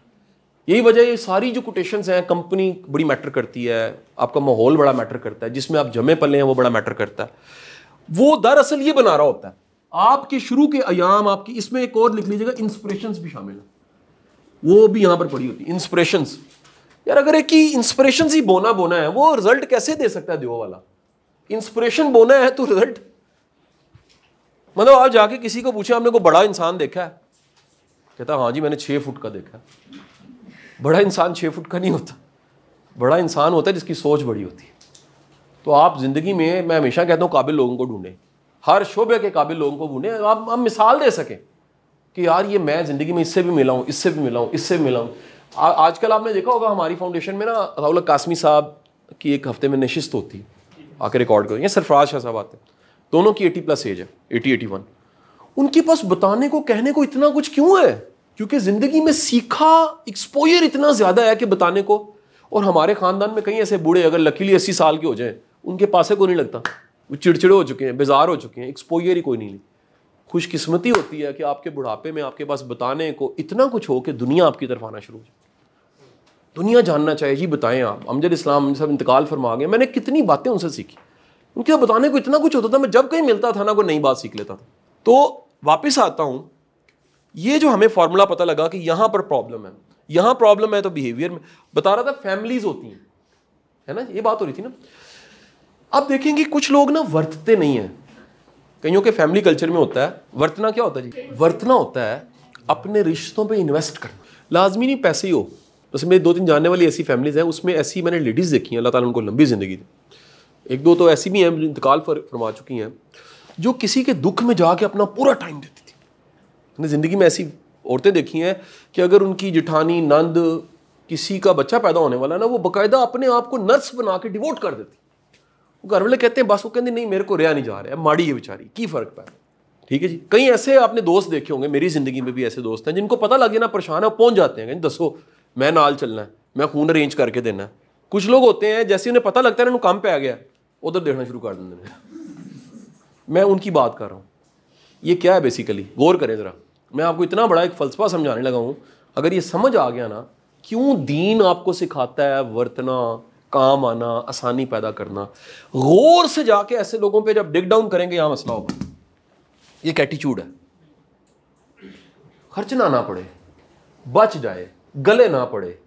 यही वजह, ये सारी जो कोटेशंस हैं, कंपनी बड़ी मैटर करती है, आपका माहौल बड़ा मैटर करता है, जिसमें आप जमे पले हैं वो बड़ा मैटर करता है। वो दरअसल ये बना रहा होता है आपके शुरू के अयाम आपकी। इसमें एक और लिख लीजिएगा, इंस्पिरेशंस भी शामिल है, वो भी यहां पर पड़ी होती है। इंस्पिरेशंस, यार अगर एक ही इंस्पिरेशंस ही बोना है, वो रिजल्ट कैसे दे सकता है देव वाला? इंस्पिरेशन बोना है तो रिजल्ट, मतलब आप जाके किसी को पूछे आपने को बड़ा इंसान देखा है, कहता हाँ जी मैंने 6 फुट का देखा। बड़ा इंसान 6 फुट का नहीं होता, बड़ा इंसान होता है जिसकी सोच बड़ी होती है। तो आप जिंदगी में, मैं हमेशा कहता हूँ, काबिल लोगों को ढूंढें, हर शोबे के काबिल लोगों को ढूंढें, आप मिसाल दे सकें। कि यार ये मैं ज़िंदगी में इससे भी मिला हूँ, इससे भी मिला हूँ, इससे भी मिला हूँ। आजकल आपने देखा होगा हमारी फाउंडेशन में ना अताउल्लाह कासमी साहब की एक हफ्ते में नशिस्त होती है, आके रिकॉर्ड करो, या सरफराज शाह साहब आते हैं, दोनों की 80+ एज है, 80-81। उनके पास बताने को कहने को इतना कुछ क्यों है? क्योंकि ज़िंदगी में सीखा, एक्सपोजर इतना ज़्यादा है कि बताने को। और हमारे ख़ानदान में कई ऐसे बूढ़े अगर लकीली 80 साल के हो जाए, उनके पासे को नहीं लगता, वो चिड़चिड़े हो चुके हैं, बेजार हो चुके हैं, एक्सपोजर ही कोई नहीं। खुशकिस्मती होती है कि आपके बुढ़ापे में आपके पास बताने को इतना कुछ हो कि दुनिया आपकी तरफ आना शुरू हो जाए, दुनिया जानना चाहिए। जी बताएं आप, अमजद इस्लाम सब इंतकाल फरमा गए, मैंने कितनी बातें उनसे सीखी, उनके बताने को इतना कुछ होता था, मैं जब कहीं मिलता था ना कोई नई बात सीख लेता था। तो वापस आता हूँ, ये जो हमें फॉर्मूला पता लगा कि यहाँ पर प्रॉब्लम है, यहाँ प्रॉब्लम है, तो बिहेवियर में बता रहा था फैमिलीज होती हैं, है ना, ये बात हो रही थी ना। अब देखेंगे कुछ लोग ना वर्तते नहीं हैं, कईयों के फैमिली कल्चर में होता है वर्तना। क्या होता है जी? वर्तना होता है अपने रिश्तों पे इन्वेस्ट करना, लाजमी नहीं पैसे ही हो। जैसे मेरी 2-3 जानने वाली ऐसी फैमिलीज हैं, उसमें ऐसी मैंने लेडीज़ देखी हैं, अल्लाह ताला उनको लंबी ज़िंदगी दे। 1-2 तो ऐसी भी हैं इंतकाल फरमा चुकी हैं, जो किसी के दुख में जाके अपना पूरा टाइम देती थी। मैंने ज़िंदगी में ऐसी औरतें देखी हैं कि अगर उनकी जिठानी नंद किसी का बच्चा पैदा होने वाला ना, वो बाकायदा अपने आप को नर्स बना के डिवोट कर देती। घर वाले कहते हैं बस, वो कहते नहीं मेरे को रिया नहीं जा रहा है, माड़ी है बेचारी, की फ़र्क पैदा। ठीक है जी। कई ऐसे आपने दोस्त देखे होंगे, मेरी ज़िंदगी में भी ऐसे दोस्त हैं जिनको पता लग गया ना परेशान है, पहुंच जाते हैं, दसो मैं नाल चलना है, मैं खून अरेंज करके देना है। कुछ लोग होते हैं जैसे उन्हें पता लगता है ना काम पे आ गया, उधर देखना शुरू कर देंगे। मैं उनकी बात कर रहा हूँ। ये क्या है बेसिकली, गौर करें ज़रा। मैं आपको इतना बड़ा एक फ़लसफ़ा समझाने लगा हूँ, अगर ये समझ आ गया ना क्यों दीन आपको सिखाता है वर्तना, काम आना, आसानी पैदा करना, गौर से जाके ऐसे लोगों पे जब डिग डाउन करेंगे यहाँ मसला होगा। ये एक एटीट्यूड है, खर्चना ना पड़े, बच जाए, गले ना पड़े।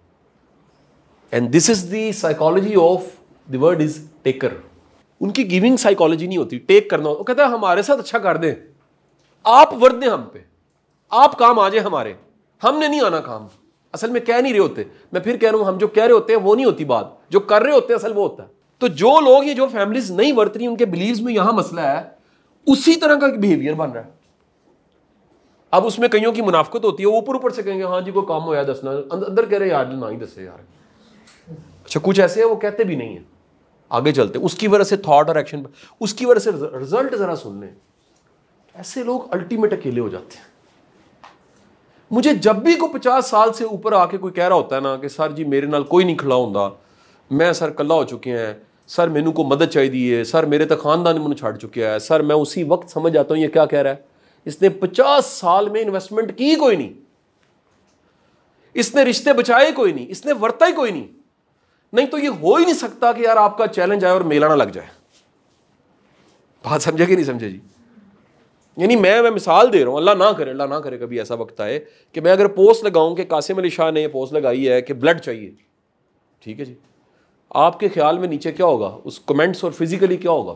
And this is the psychology of the word is taker. उनकी गिविंग साइकोलॉजी नहीं होती, टेक करना। वो कहता है हमारे साथ अच्छा कर दें, आप वर्त दें हम पे, आप काम आ जाए हमारे, हमने नहीं आना काम। असल में कह नहीं रहे होते, मैं फिर कह रहा हूं, हम जो कह रहे होते हैं वो नहीं होती बात, जो कर रहे होते हैं असल वो होता है। तो जो लोग, ये जो फैमिलीज नहीं वर्त रही, उनके बिलीव्स में यहां मसला है, उसी तरह का बिहेवियर बन रहा है। अब उसमें कईयों की मुनाफकत होती है, ऊपर ऊपर से कहेंगे हाँ जी कोई काम हो यार दसना, अंदर कह रहे यार ना ही दसे यार। अच्छा कुछ ऐसे है वो कहते भी नहीं है, आगे चलते उसकी वजह से थॉट और एक्शन, उसकी वजह से रिजल्ट जरा सुन लें। ऐसे लोग अल्टीमेट अकेले हो जाते हैं। मुझे जब भी कोई 50 साल से ऊपर आके कोई कह रहा होता है ना कि सर जी मेरे नाल कोई नहीं खड़ा होंदा, मैं सर कल्ला हो चुके हैं, सर मैनू को मदद चाहिए है, सर मेरे तक खानदान मैनू छड़ चुका है, सर मैं उसी वक्त समझ जाता हूँ ये क्या कह रहा है। इसने 50 साल में इन्वेस्टमेंट की कोई नहीं, इसने रिश्ते बचाए कोई नहीं, इसने वर्ता ही कोई नहीं तो ये हो ही नहीं सकता कि यार आपका चैलेंज आए और मेला ना लग जाए। बात समझे कि नहीं समझे जी? यानी मैं मिसाल दे रहा हूं, अल्लाह ना करे कभी ऐसा वक्त आए कि मैं अगर पोस्ट लगाऊं कि कासिम अली शाह ने पोस्ट लगाई है कि ब्लड चाहिए, ठीक है जी, आपके ख्याल में नीचे क्या होगा उस कमेंट्स और फिजिकली क्या होगा?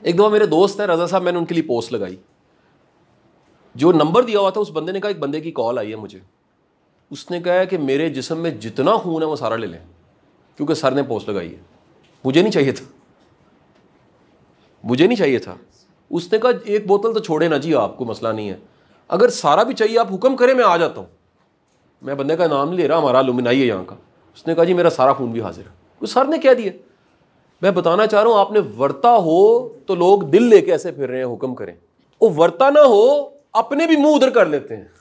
एक दफा मेरे दोस्त है रजा साहब, मैंने उनके लिए पोस्ट लगाई, जो नंबर दिया हुआ था उस बंदे ने कहा एक बंदे की कॉल आई है मुझे, उसने कहा है कि मेरे जिस्म में जितना खून है वो सारा ले लें क्योंकि सर ने पोस्ट लगाई है। मुझे नहीं चाहिए था। उसने कहा एक बोतल तो छोड़े ना जी, आपको मसला नहीं है, अगर सारा भी चाहिए आप हुक्म करें मैं आ जाता हूँ। मैं बंदे का नाम नहीं ले रहा, हमारा लुमिनाई है यहाँ का। उसने कहा जी मेरा सारा खून भी हाजिर है। उस सर ने कह दिया। मैं बताना चाह रहा हूँ आपने वर्ता हो तो लोग दिल लेके ऐसे फिर रहे हैं हुक्म करें, वो वर्ता ना हो अपने भी मुंह उधर कर लेते हैं।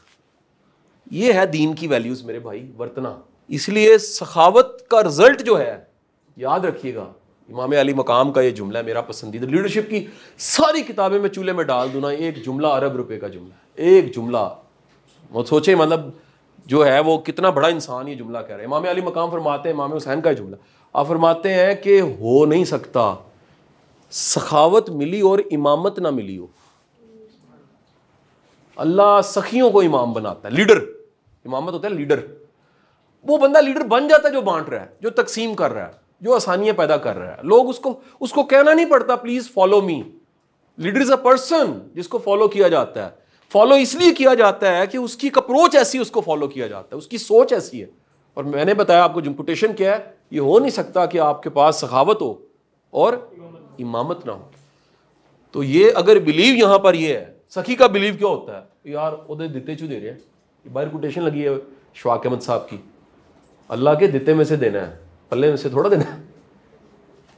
ये है दीन की वैल्यूज मेरे भाई, वर्तना। इसलिए सखावत का रिजल्ट जो है, याद रखिएगा, इमाम अली मकाम का ये जुमला है मेरा पसंदीदा। लीडरशिप की सारी किताबें मैं चूल्हे में डाल दूँ ना, एक जुमला अरब रुपए का जुमला, एक जुमला। वो सोचे मतलब जो है वो कितना बड़ा इंसान ये जुमला कह रहा है। इमाम अली मकाम फरमाते हैं, इमाम हुसैन का जुमला, आप फरमाते हैं कि हो नहीं सकता सखावत मिली और इमामत ना मिली हो। अल्लाह सखियों को इमाम बनाता है, लीडर। इमामत होता है लीडर। वो बंदा लीडर बन जाता है जो बांट रहा है, जो तकसीम कर रहा है, जो आसानियां पैदा कर रहा है। लोग उसको कहना नहीं पड़ता please follow me. Leader is a person जिसको फॉलो किया जाता है। फॉलो इसलिए किया जाता है कि उसकी अप्रोच ऐसी, उसको फॉलो किया जाता है, उसकी सोच ऐसी है। और मैंने बताया आपको इम्पुटेशन क्या है, ये हो नहीं सकता कि आपके पास सखावत हो और इमामत ना हो। तो ये अगर बिलीव यहां पर ये है, सखी का बिलीव क्या होता है, यार उधर दिते चू दे रहे हैं, बाहर कोटेशन लगी है शवाक अहमद साहब की, अल्लाह के दिते में से देना है, पल्ले में से थोड़ा देना है।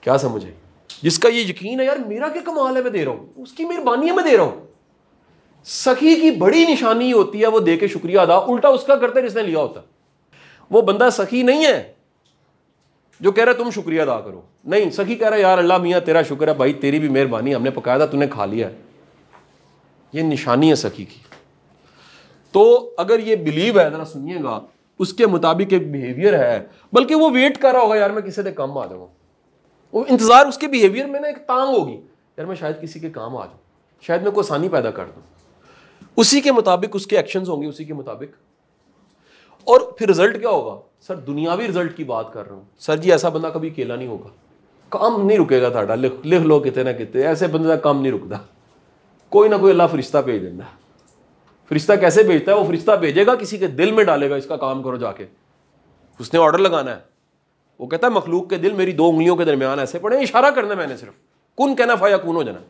क्या समझे? जिसका ये यकीन है यार मेरा क्या कमाल है मैं दे रहा हूं, उसकी मेहरबानी है मैं दे रहा हूं। सखी की बड़ी निशानी होती है वो दे के शुक्रिया अदा, उल्टा उसका करते जिसने लिया होता। वो बंदा सखी नहीं है जो कह रहा तुम शुक्रिया अदा करो, नहीं, सखी कह रहा यार अल्लाह मियाँ तेरा शुक्र है भाई, तेरी भी मेहरबानी, हमने पकाया था तूने खा लिया है। ये निशानी है सखी की। तो अगर ये बिलीव है, जरा सुनिएगा, उसके मुताबिक एक बिहेवियर है, बल्कि वो वेट कर रहा होगा यार मैं किसी के काम आ जाऊंगा, वो इंतजार उसके बिहेवियर में ना एक तांग होगी, यार मैं शायद किसी के काम आ जाऊं, शायद मैं कोई आसानी पैदा कर दूं, उसी के मुताबिक उसके एक्शंस होंगे, उसी के मुताबिक। और फिर रिजल्ट क्या होगा? सर दुनियावी रिजल्ट की बात कर रहा हूं सर जी, ऐसा बंदा कभी अकेला नहीं होगा, काम नहीं रुकेगा थाड़ा, लिख लो कितने ना कितने, ऐसे बंदे का काम नहीं रुकता, कोई ना कोई अल्लाह फरिश्ता भेज देता है। फरिश्ता कैसे भेजता है? वो फरिश्ता भेजेगा किसी के दिल में डालेगा, इसका काम करो जाके, उसने ऑर्डर लगाना है। वो कहता है मखलूक के दिल मेरी दो उंगलियों के दरमियान ऐसे पड़े, इशारा करना मैंने सिर्फ, कुन कहना फाया कून हो जाना।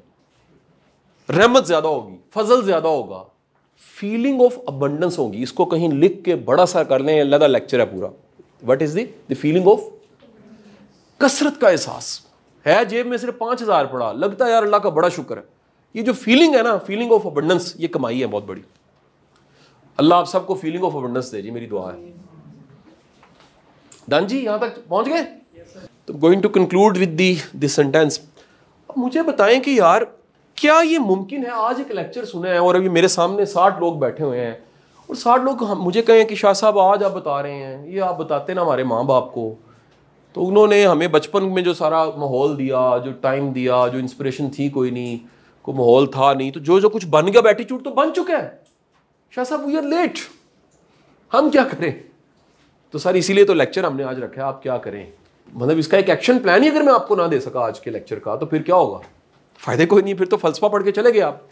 रहमत ज्यादा होगी, फजल ज्यादा होगा, फीलिंग ऑफ अबंडेंस होगी। इसको कहीं लिख के बड़ा सा कर लें, अल्लाह का लेक्चर है पूरा। What is the feeling of? कसरत का एहसास है, जेब में सिर्फ 5,000 पड़ा, लगता है यार अल्लाह का बड़ा शुक्र है। ये जो फीलिंग है ना, फीलिंग ऑफ अबंडेंस, ये कमाई है बहुत बड़ी। अल्लाह आप सबको फीलिंग ऑफ अबंडेंस दे जी, मेरी दुआ है। दान जी यहां तक पहुंच गए? तो going to conclude with the sentence. मुझे बताएं कि यार क्या ये मुमकिन है? आज एक लेक्चर सुना है और अभी मेरे सामने 60 लोग बैठे हुए हैं और 60 लोग मुझे कहें कि शाह साहब आज आप बता रहे हैं, ये आप बताते ना हमारे माँ बाप को, तो उन्होंने हमें बचपन में जो सारा माहौल दिया, जो टाइम दिया, जो इंस्पिरेशन थी कोई नहीं, कोई माहौल था नहीं, तो जो जो कुछ बन गया एटीट्यूड तो बन चुका है। शाह साहब वी आर लेट, हम क्या करें? तो सर इसीलिए तो लेक्चर हमने आज रखा है, आप क्या करें? मतलब इसका एक एक्शन प्लान ही अगर मैं आपको ना दे सका आज के लेक्चर का, तो फिर क्या होगा? फायदे कोई नहीं, फिर तो फलसफा पढ़ के चले गए आप।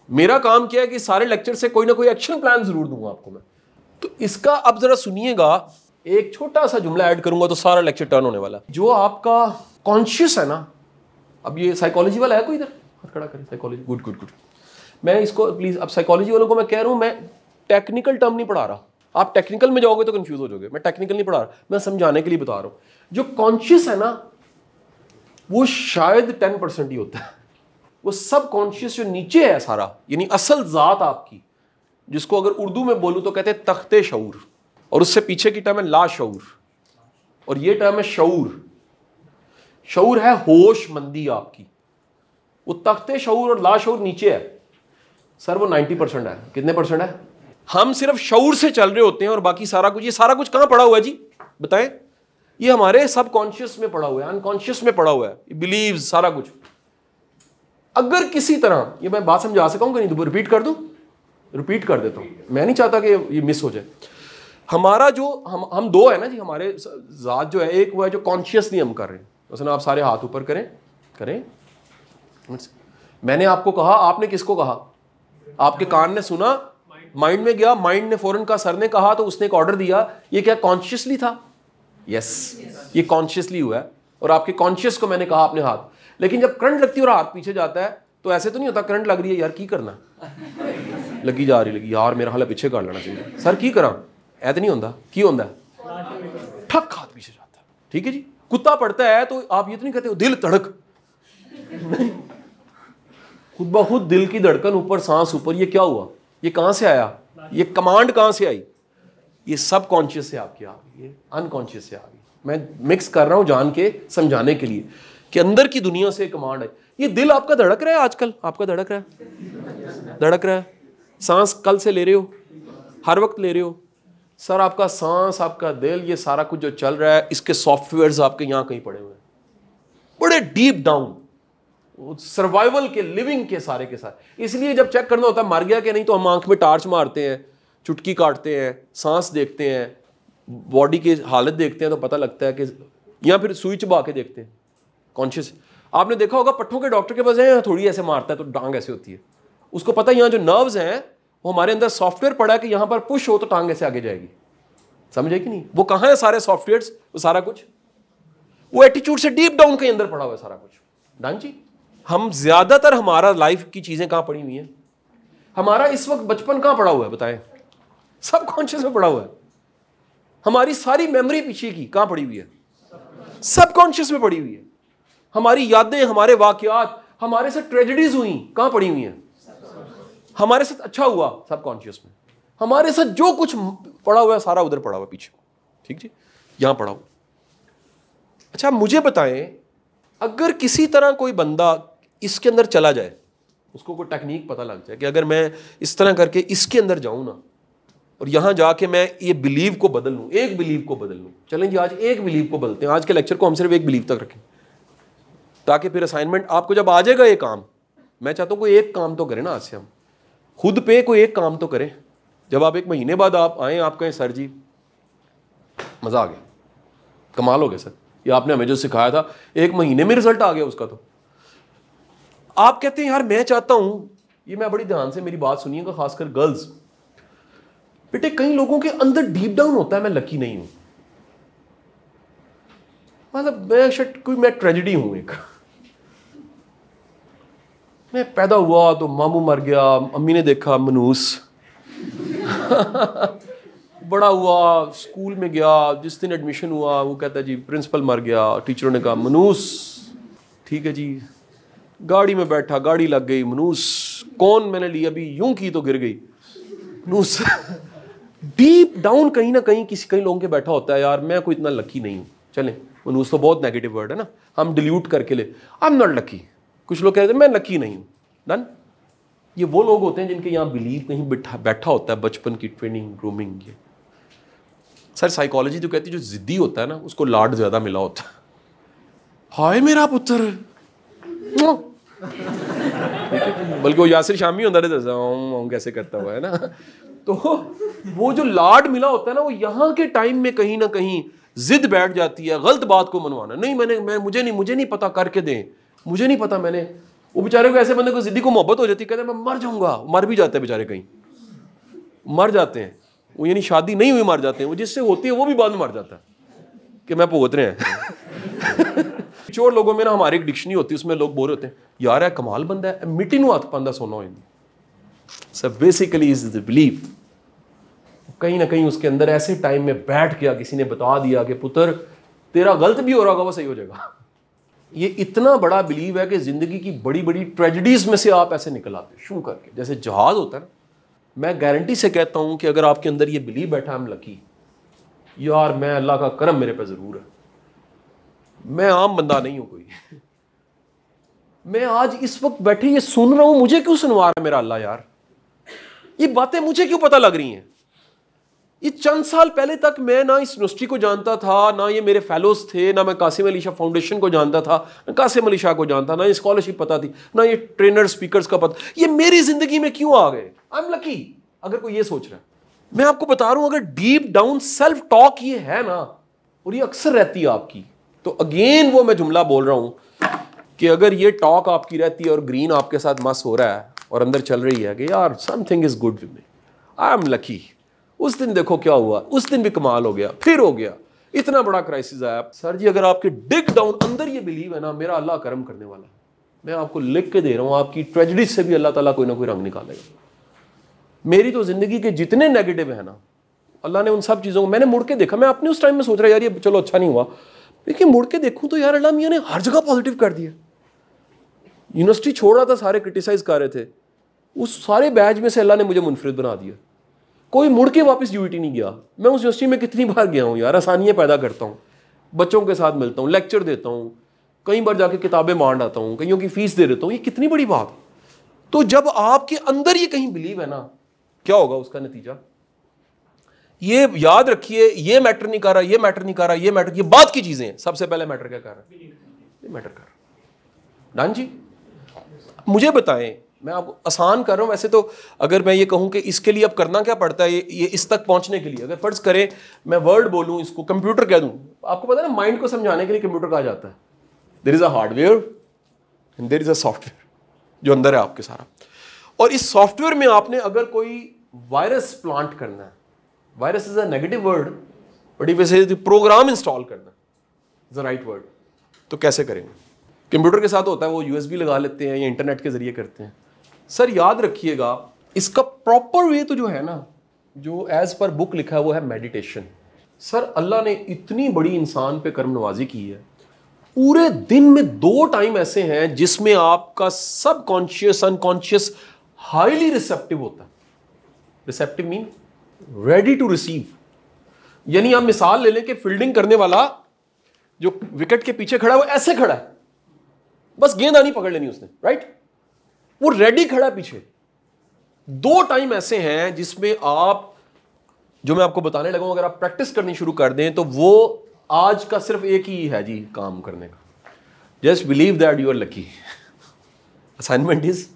मेरा काम क्या है कि सारे लेक्चर से कोई ना कोई एक्शन प्लान जरूर दूंगा आपको मैं। तो इसका अब जरा सुनिएगा, एक छोटा सा जुमला ऐड करूंगा तो सारा लेक्चर टर्न होने वाला। जो आपका कॉन्शियस है ना, अब ये साइकोलॉजी वाला है कोई इधर? हाथ खड़ा करें। Psychology, good good good. मैं इसको प्लीज, अब साइकोलॉजी वालों को मैं कह रहा हूं, मैं टेक्निकल टर्म नहीं पढ़ा रहा, आप टेक्निकल में जाओगे तो कंफ्यूज हो जाओगे। मैं टेक्निकल नहीं पढ़ा रहा, मैं समझाने के लिए बता रहा हूं। जो कॉन्शियस है ना, वो शायद 10% ही होता है। वो सब कॉन्शियस जो नीचे है सारा, यानी असल जात आपकी, जिसको अगर उर्दू में बोलूं तो कहते हैं तख्ते शऊर, और उससे पीछे की टर्म है ला शऊर, और ये टर्म है शऊर। शऊर है होशमंदी आपकी। वो तख्ते शऊर और ला शऊर नीचे है सर, वो 90% है। कितने परसेंट है? हम सिर्फ शऊर से चल रहे होते हैं और बाकी सारा कुछ, ये सारा कुछ कहां पड़ा हुआ है जी बताएं? ये हमारे सबकॉन्शियस में पड़ा हुआ है, अनकॉन्शियस में पड़ा हुआ है, बिलीव्स सारा कुछ। अगर किसी तरह, ये मैं बात समझा सका हूं कि नहीं? रिपीट कर दूं? रिपीट कर देता हूं, मैं नहीं चाहता कि ये मिस हो जाए। हमारा जो हम दो है ना जी, हमारे जात जो है, एक वो है जो कॉन्शियसली हम कर रहे हैं। उसने आप सारे हाथ ऊपर करें करें। मैंने आपको कहा, आपने किसको कहा? आपके कान ने सुना, माइंड में गया, माइंड ने फौरन का, सर ने कहा तो उसने एक ऑर्डर दिया। ये क्या कॉन्शियसली था? यस, ये कॉन्शियसली हुआ है। और आपके कॉन्शियस को मैंने कहा आपने हाथ, लेकिन जब करंट लगती है और हाथ पीछे जाता है तो ऐसे तो नहीं होता करंट लग रही है यार की करना, लगी जा रही, लगी यार मेरा हाल पीछे कर लेना चाहिए सर की करा, ऐसा नहीं होता। की होता ठक हाथ पीछे जाता है। ठीक है जी। कुत्ता पड़ता है तो आप ये तो नहीं कहते हो दिल धड़क, नहीं, खुद ब खुद दिल की धड़कन ऊपर, सांस ऊपर। ये क्या हुआ? ये कहां से आया? ये कमांड कहां से आई? ये सब कॉन्शियस से आपकी आ गई, ये अनकॉन्शियस से आ गई। मैं मिक्स कर रहा हूं जान के समझाने के लिए कि अंदर की दुनिया से कमांड है। ये दिल आपका धड़क रहा है आजकल, आपका धड़क रहा है, धड़क रहा है। सांस कल से ले रहे हो, हर वक्त ले रहे हो सर। आपका सांस, आपका दिल, ये सारा कुछ जो चल रहा है, इसके सॉफ्टवेयर्स आपके यहां कहीं पड़े हुए हैं, बड़े डीप डाउन, सर्वाइवल के, लिविंग के सारे के सारे। इसलिए जब चेक करना होता है मर गया कि नहीं, तो हम आंख में टार्च मारते हैं, चुटकी काटते हैं, सांस देखते हैं, बॉडी की हालत देखते हैं, तो पता लगता है कि, या फिर सुई चबा के देखते हैं कॉन्शियस। आपने देखा होगा पट्ठों के डॉक्टर के पास है, थोड़ी ऐसे मारता है तो टांग ऐसे होती है, उसको पता है यहाँ जो नर्व्स हैं वो हमारे अंदर सॉफ्टवेयर पड़ा है कि यहाँ पर पुश हो तो टांग ऐसे आगे जाएगी। समझे कि नहीं? वो कहाँ है सारे सॉफ्टवेयर्स, वो सारा कुछ वो एटीट्यूड से डीप डाउन के अंदर पड़ा हुआ है सारा कुछ। डान जी, हम ज्यादातर हमारा लाइफ की चीजें कहाँ पड़ी हुई हैं? हमारा इस वक्त बचपन कहाँ पड़ा हुआ है बताएं? सब कॉन्शियस में पड़ा हुआ है। हमारी सारी मेमोरी पीछे की कहाँ पड़ी हुई है? सब कॉन्शियस में पड़ी हुई है। हमारी यादें, हमारे वाकयात, हमारे साथ ट्रेजेडीज हुई कहाँ पड़ी हुई हैं? हमारे साथ अच्छा हुआ सब कॉन्शियस में। हमारे साथ जो कुछ पड़ा हुआ है सारा उधर पड़ा हुआ पीछे। ठीक जी, यहां पड़ा हुआ। अच्छा मुझे बताएं, अगर किसी तरह कोई बंदा इसके अंदर चला जाए, उसको कोई टेक्निक पता लग जाए कि अगर मैं इस तरह करके इसके अंदर जाऊं ना और यहां जाके मैं ये बिलीव को बदल लूं, एक बिलीव को बदल लूं। चलें जी, आज एक बिलीव को बदलते हैं। आज के लेक्चर को हम सिर्फ एक बिलीव तक रखें, ताकि फिर असाइनमेंट आपको जब आ जाएगा ये काम, मैं चाहता हूं कोई एक काम तो करें ना आज से, हम खुद पे कोई एक काम तो करें। जब आप 1 महीने बाद आप आए, आप कहें सर जी मजा आ गया, कमाल हो गया सर, ये आपने हमें जो सिखाया था 1 महीने में रिजल्ट आ गया उसका। तो आप कहते हैं यार मैं चाहता हूं, ये मैं बड़ी ध्यान से मेरी बात सुनिएगा, खासकर गर्ल्स बेटे, कई लोगों के अंदर डीप डाउन होता है मैं लकी नहीं हूं, मतलब मैं ट्रेजेडी हूं। एक मैं पैदा हुआ तो मामू मर गया, अम्मी ने देखा मनूस बड़ा हुआ, स्कूल में गया, जिस दिन एडमिशन हुआ वो कहता है जी प्रिंसिपल मर गया, टीचरों ने कहा मनूस। ठीक है जी, गाड़ी में बैठा, गाड़ी लग गई, मनूस। कौन मैंने ली अभी, यूं की तो गिर गई, मनूस। डीप डाउन कहीं ना कहीं कई लोगों के बैठा होता है यार मैं कोई इतना लकी नहीं हूं। चलें, मनूस तो बहुत नेगेटिव वर्ड है ना, हम डिल्यूट करके ले, आई एम नॉट लकी। कुछ लोग कहते हैं मैं लकी नहीं हूं। डन। ये वो लोग होते हैं जिनके यहाँ बिलीव कहीं बैठा होता है, बचपन की ट्रेनिंग, ग्रूमिंग। ये सर साइकोलॉजी तो कहती है जो जिद्दी होता है ना उसको लाड ज्यादा मिला होता है। हाय मेरा पुत्र, बल्कि वो यासिर शामी होता है कैसे करता हुआ है ना। तो वो जो लाड मिला होता है ना, वो यहाँ के टाइम में कहीं ना कहीं जिद बैठ जाती है, गलत बात को मनवाना। नहीं मुझे नहीं पता, करके दें, मुझे नहीं पता। मैंने वो बेचारे को, ऐसे बंदे को जिद्दी को मोहब्बत हो जाती है, कहते हैं मैं मर जाऊंगा, मर भी जाते हैं बेचारे, कहीं मर जाते हैं वो, यानी शादी नहीं हुई मर जाते हैं वो, जिससे होती है वो भी बाद में मर जाता है कि मैं भुगत रहे हैं। चोर लोगों में ना हमारी एक डिक्शनरी होती है, उसमें लोग बोल रहे होते हैं यार है कमाल बंदा है, मिट्टी नु हाथ पांदा सोना हो। So basically is the belief. कहीं ना कहीं उसके अंदर ऐसे टाइम में बैठ गया, किसी ने बता दिया कि पुत्र तेरा गलत भी हो रहा होगा वो सही हो जाएगा। ये इतना बड़ा बिलीव है कि जिंदगी की बड़ी बड़ी ट्रेजेडीज में से आप ऐसे निकल आते शू करके, जैसे जहाज होता है ना। मैं गारंटी से कहता हूं कि अगर आपके अंदर ये बिलीव बैठा है, हम लकी यार, मैं अल्लाह का करम मेरे पे जरूर है, मैं आम बंदा नहीं हूं कोई। मैं आज इस वक्त बैठे ये सुन रहा हूं, मुझे क्यों सुनवा रहा है मेरा अल्लाह यार? ये बातें मुझे क्यों पता लग रही हैं? ये चंद साल पहले तक मैं ना इस यूनिवर्सिटी को जानता था, ना ये मेरे फेलोज थे, ना मैं कासिम अली शाह फाउंडेशन को जानता था, ना कासिम अली शाह को जानता, ना ये स्कॉलरशिप पता थी, ना ये ट्रेनर स्पीकर्स का पता। ये मेरी जिंदगी में क्यों आ गए? I am lucky. अगर कोई ये सोच रहा है, मैं आपको बता रहा हूं, अगर डीप डाउन सेल्फ टॉक ये है ना, और ये अक्सर रहती है आपकी, तो अगेन वो मैं जुमला बोल रहा हूं कि अगर ये टॉक आपकी रहती है और ग्रीन आपके साथ मस्त हो रहा है और अंदर चल रही है कि यार something is good with me, I am lucky, उस दिन देखो क्या हुआ, उस दिन भी कमाल हो गया, फिर हो गया, इतना बड़ा क्राइसिस आया। सर जी अगर आपके डिग डाउन अंदर ये बिलीव है ना, मेरा अल्लाह करम करने वाला है, मैं आपको लिख के दे रहा हूं, आपकी ट्रेजेडी से भी अल्लाह ताला कोई ना कोई रंग निकालेगा। मेरी तो जिंदगी के जितने नेगेटिव है ना, अल्लाह ने उन सब चीज़ों को, मैंने मुड़ के देखा, मैं अपने उस टाइम में सोच रहा यार ये चलो अच्छा नहीं हुआ, लेकिन मुड़ के देखूं तो यार अल्लाह मियां ने हर जगह पॉजिटिव कर दिया। यूनिवर्सिटी छोड़ रहा था, सारे क्रिटिसाइज कर रहे थे, उस सारे बैच में से अल्लाह ने मुझे मुनफरिद बना दिया। कोई मुड़ के वापस यूनिवर्सिटी नहीं गया। मैं उस यूनिवर्सिटी में कितनी बार गया हूँ यार, आसानियाँ पैदा करता हूँ, बच्चों के साथ मिलता हूँ, लेक्चर देता हूँ, कई बार जाके किताबें बांट आता हूँ, कईयों की फीस दे देता हूँ, ये कितनी बड़ी बात। तो जब आपके अंदर ये कहीं बिलीव है ना, क्या होगा उसका नतीजा? ये याद रखिए, ये मैटर नहीं कर रहा, ये मैटर नहीं कर रहा, ये मैटर, ये बात की चीजें हैं। सबसे पहले मैटर क्या कर रहा है? ये मैटर कर रहा। डन जी, मुझे बताएं, मैं आपको आसान कर रहा हूं वैसे तो। अगर मैं ये कहूं कि इसके लिए अब करना क्या पड़ता है, ये इस तक पहुंचने के लिए, अगर फर्ज करें मैं वर्ड बोलूं, इसको कंप्यूटर कह दूं, आपको पता है ना माइंड को समझाने के लिए कंप्यूटर कहा जाता है। There is a hardware and there is a software जो अंदर है आपके सारा, और इस सॉफ्टवेयर में आपने अगर कोई वायरस प्लांट करना है, virus is a negative word but if से प्रोग्राम इंस्टॉल करना इज द राइट वर्ड, तो कैसे करेंगे? कंप्यूटर के साथ होता है वो यूएसबी लगा लेते हैं या इंटरनेट के जरिए करते हैं। सर याद रखिएगा, इसका प्रॉपर वे तो जो है ना, जो एज पर बुक लिखा है वो है मेडिटेशन। सर अल्लाह ने इतनी बड़ी इंसान पे कर्म नवाजी की है, पूरे दिन में 2 टाइम ऐसे हैं जिसमें आपका सब कॉन्शियस अनकॉन्शियस हाईली रिसेप्टिव होता है। Receptive mean ready to receive. यानी आप मिसाल ले लें कि फील्डिंग करने वाला जो विकेट के पीछे खड़ा है वो ऐसे खड़ा है, बस गेंद आनी पकड़ लेनी उसने, राइट? वो रेडी खड़ा है पीछे। 2 टाइम ऐसे हैं जिसमें आप, जो मैं आपको बताने लगा हूं, अगर आप प्रैक्टिस करनी शुरू कर दें तो वो आज का सिर्फ एक ही है जी काम करने का। Just believe that you are lucky. Assignment is,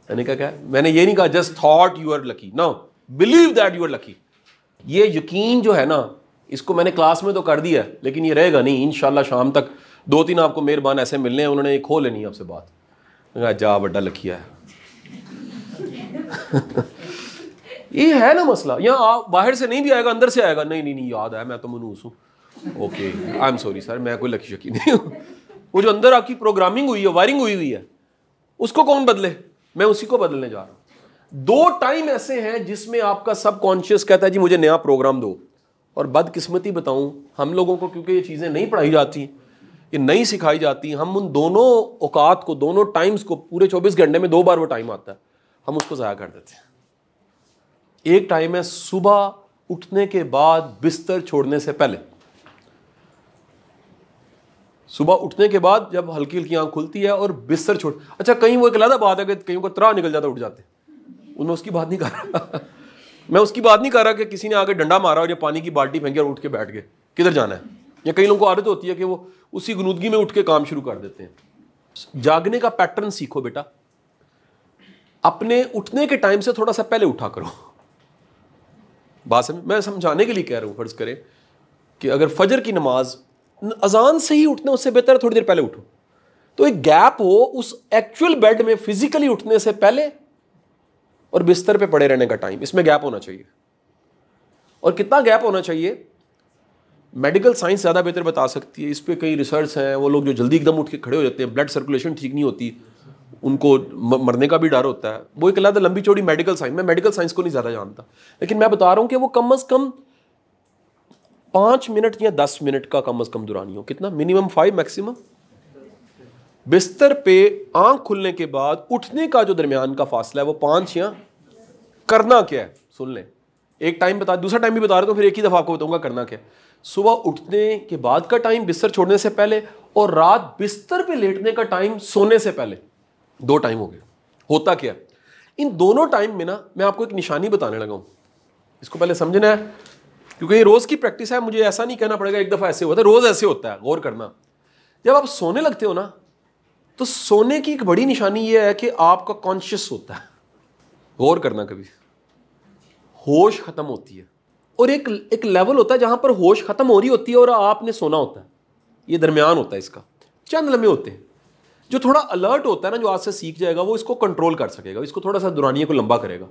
मैंने कहा क्या, मैंने ये नहीं कहा just thought you are lucky, no, believe that you are lucky. ये यकीन जो है ना, इसको मैंने क्लास में तो कर दिया, लेकिन ये रहेगा नहीं। इंशाल्लाह शाम तक 2-3 आपको मेहरबान ऐसे मिलने हैं, उन्होंने खो लेनी है आपसे बात, जा बड्डा लखिया है। ये है ना मसला। यहाँ बाहर से नहीं भी आएगा, अंदर से आएगा, नहीं नहीं नहीं याद है, मैं तो मनूस हूँ, okay I am sorry sir, मैं कोई लकी शकी नहीं हूँ। वो जो अंदर आपकी प्रोग्रामिंग हुई है, वायरिंग हुई हुई है, उसको कौन बदले? मैं उसी को बदलने जा रहा हूँ। 2 टाइम ऐसे हैं जिसमें आपका सबकॉन्शियस कहता है जी मुझे नया प्रोग्राम दो। और बदकिस्मती बताऊं, हम लोगों को क्योंकि ये चीज़ें नहीं पढ़ाई जाती, ये नहीं सिखाई जाती, हम उन दोनों औकात को, दोनों टाइम्स को, पूरे 24 घंटे में 2 बार वो टाइम आता है, हम उसको ज़ाया कर देते हैं। एक टाइम है सुबह उठने के बाद बिस्तर छोड़ने से पहले। सुबह उठने के बाद जब हल्की हल्की आंख खुलती है और बिस्तर छोड़, अच्छा कहीं वो एक अलग बात है कि कहीं को त्राह निकल जाता उठ जाते, उनमें उसकी बात नहीं कर रहा। मैं उसकी बात नहीं कर रहा कि किसी ने आगे डंडा मारा और या पानी की बाल्टी फेंकी और उठ के बैठ गए, किधर जाना है। या कई लोगों को आदत होती है कि वो उसी गुनूदगी में उठ के काम शुरू कर देते हैं। जागने का पैटर्न सीखो बेटा, अपने उठने के टाइम से थोड़ा सा पहले उठा करो। बात मैं समझाने के लिए कह रहा हूं। फर्ज करें कि अगर फजर की नमाज अजान से ही उठना, उससे बेहतर थोड़ी देर पहले उठो, तो एक गैप हो उस एक्चुअल बेड में फिजिकली उठने से पहले और बिस्तर पे पड़े रहने का टाइम, इसमें गैप होना चाहिए। और कितना गैप होना चाहिए, मेडिकल साइंस ज़्यादा बेहतर बता सकती है। इस पर कई रिसर्च हैं। वो लोग जो जल्दी एकदम उठ के खड़े हो जाते हैं, ब्लड सर्कुलेशन ठीक नहीं होती, उनको मरने का भी डर होता है, वो एक अलग लंबी चौड़ी मेडिकल साइंस। मैं मेडिकल साइंस को नहीं ज़्यादा जानता, लेकिन मैं बता रहा हूँ कि वो कम अज़ कम 5 मिनट या 10 मिनट का कम अज़ कम दुरानी हो। कितना? Minimum 5, maximum. बिस्तर पे आंख खुलने के बाद उठने का जो दरमियान का फासला है वो 5 या करना क्या है सुन लें। एक टाइम बता, दूसरा टाइम भी बता रहा हूं, फिर एक ही दफा आपको बताऊंगा करना क्या। सुबह उठने के बाद का टाइम बिस्तर छोड़ने से पहले, और रात बिस्तर पे लेटने का टाइम सोने से पहले। 2 टाइम हो गए। होता क्या, इन दोनों टाइम में ना मैं आपको एक निशानी बताने लगा हूं, इसको पहले समझना है, क्योंकि ये रोज की प्रैक्टिस है। मुझे ऐसा नहीं कहना पड़ेगा एक दफा ऐसे होता है, रोज ऐसे होता है। गौर करना, जब आप सोने लगते हो ना, तो सोने की एक बड़ी निशानी यह है कि आपका कॉन्शियस होता है। गौर करना, कभी होश खत्म होती है, और एक लेवल होता है जहां पर होश खत्म हो रही होती है और आपने सोना होता है। ये दरमियान होता है, इसका चंद लम्हे होते हैं। जो थोड़ा अलर्ट होता है ना, जो आज से सीख जाएगा, वो इसको कंट्रोल कर सकेगा, इसको थोड़ा सा दुरानिये को लंबा करेगा।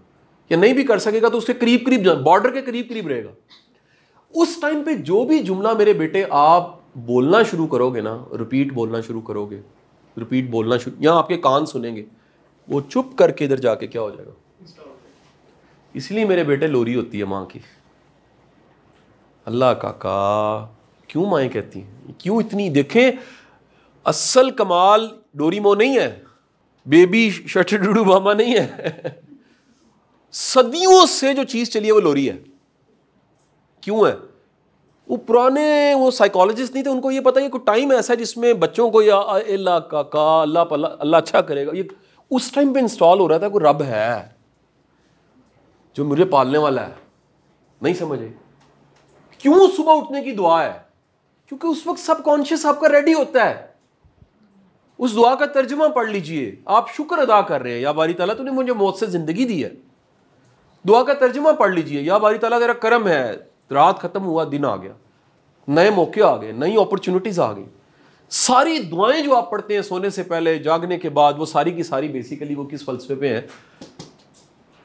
या नहीं भी कर सकेगा तो उसके करीब करीब, बॉर्डर के करीब करीब रहेगा। उस टाइम पे जो भी जुमला मेरे बेटे आप बोलना शुरू करोगे ना, रिपीट बोलना शुरू करोगे, रिपीट बोलना शुरू, यहाँ आपके कान सुनेंगे, वो चुप करके इधर जाके क्या हो जाएगा। इसलिए मेरे बेटे लोरी होती है माँ की। अल्लाह काका, क्यों माएँ कहती हैं, क्यों इतनी? देखें, असल कमाल डोरीमो नहीं है, बेबी शटडूडू मामा नहीं है। सदियों से जो चीज चली है वो लोरी है। क्यों है? वो पुराने वो साइकोलॉजिस्ट नहीं थे, उनको ये पता है कि कोई टाइम ऐसा है जिसमें बच्चों को या अल्लाह काका, अल्लाह अच्छा करेगा, ये उस टाइम पे इंस्टॉल हो रहा था। कोई रब है जो मुझे पालने वाला है, नहीं समझे? क्यों सुबह उठने की दुआ है? क्योंकि उस वक्त सबकॉन्शियस आपका रेडी होता है। उस दुआ का तर्जुमा पढ़ लीजिए, आप शुक्र अदा कर रहे हैं, या बारी ताला तूने मुझे मौत से जिंदगी दी है। दुआ का तर्जुमा पढ़ लीजिए, या बारी ताला तेरा करम है, रात खत्म हुआ, दिन आ गया, नए मौके आ गए, नई अपॉर्चुनिटीज आ गई। सारी दुआएं जो आप पढ़ते हैं सोने से पहले, जागने के बाद, वो सारी की सारी बेसिकली वो किस फलसफे पे हैं?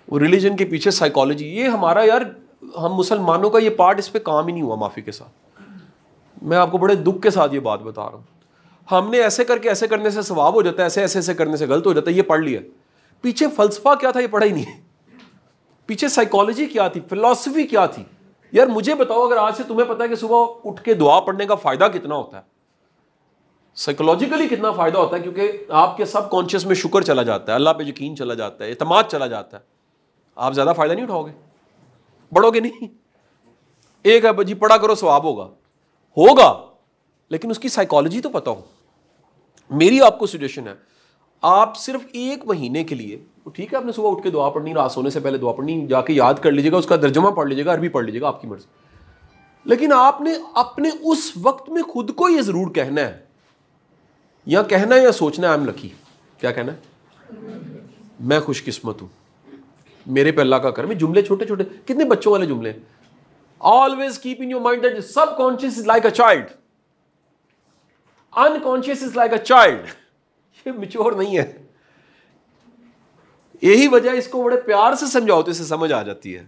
वो रिलीजन के पीछे साइकोलॉजी। ये हमारा यार, हम मुसलमानों का ये पार्ट इस पे काम ही नहीं हुआ, माफी के साथ। मैं आपको बड़े दुख के साथ ये बात बता रहा हूं। हमने ऐसे करके ऐसे करने से सवाब हो जाता है, ऐसे ऐसे ऐसे करने से गलत हो जाता है, ये पढ़ लिया, पीछे फलसफा क्या था ये पढ़ा ही नहीं। पीछे साइकोलॉजी क्या थी, फिलॉसफी क्या थी। यार मुझे बताओ, अगर आज से तुम्हें पता है कि सुबह उठ के दुआ पढ़ने का फायदा कितना होता है, साइकोलॉजिकली कितना फायदा होता है, क्योंकि आपके सब कॉन्शियस में शुक्र चला जाता है, अल्लाह पे यकीन चला जाता है, एतमाद चला जाता है, आप ज्यादा फायदा नहीं उठाओगे, बढ़ोगे नहीं। एक है जी पढ़ा करो सवाब होगा, लेकिन उसकी साइकोलॉजी तो पता हो। मेरी आपको सजेशन है, आप सिर्फ 1 महीने के लिए, ठीक है आपने सुबह उठ के दुआ पढ़नी, रात सोने से पहले दुआ पढ़नी, जाके याद कर लीजिएगा, उसका तर्जुमा पढ़ लीजिएगा, अरबी पढ़ लीजिएगा, आपकी मर्जी। लेकिन आपने अपने उस वक्त में खुद को ये जरूर कहना है, या कहना है या सोचना है, आई एम लकी। क्या कहना है? मैं खुशकिस्मत हूं, मेरे पे अल्लाह का करम है। जुमले छोटे छोटे, कितने बच्चों वाले जुमले। Always keep in your mind that subconscious is like a child, unconscious is like a child. ये मैच्योर नहीं है। यही वजह, इसको बड़े प्यार से समझाओ तो इसे समझ आ जाती है।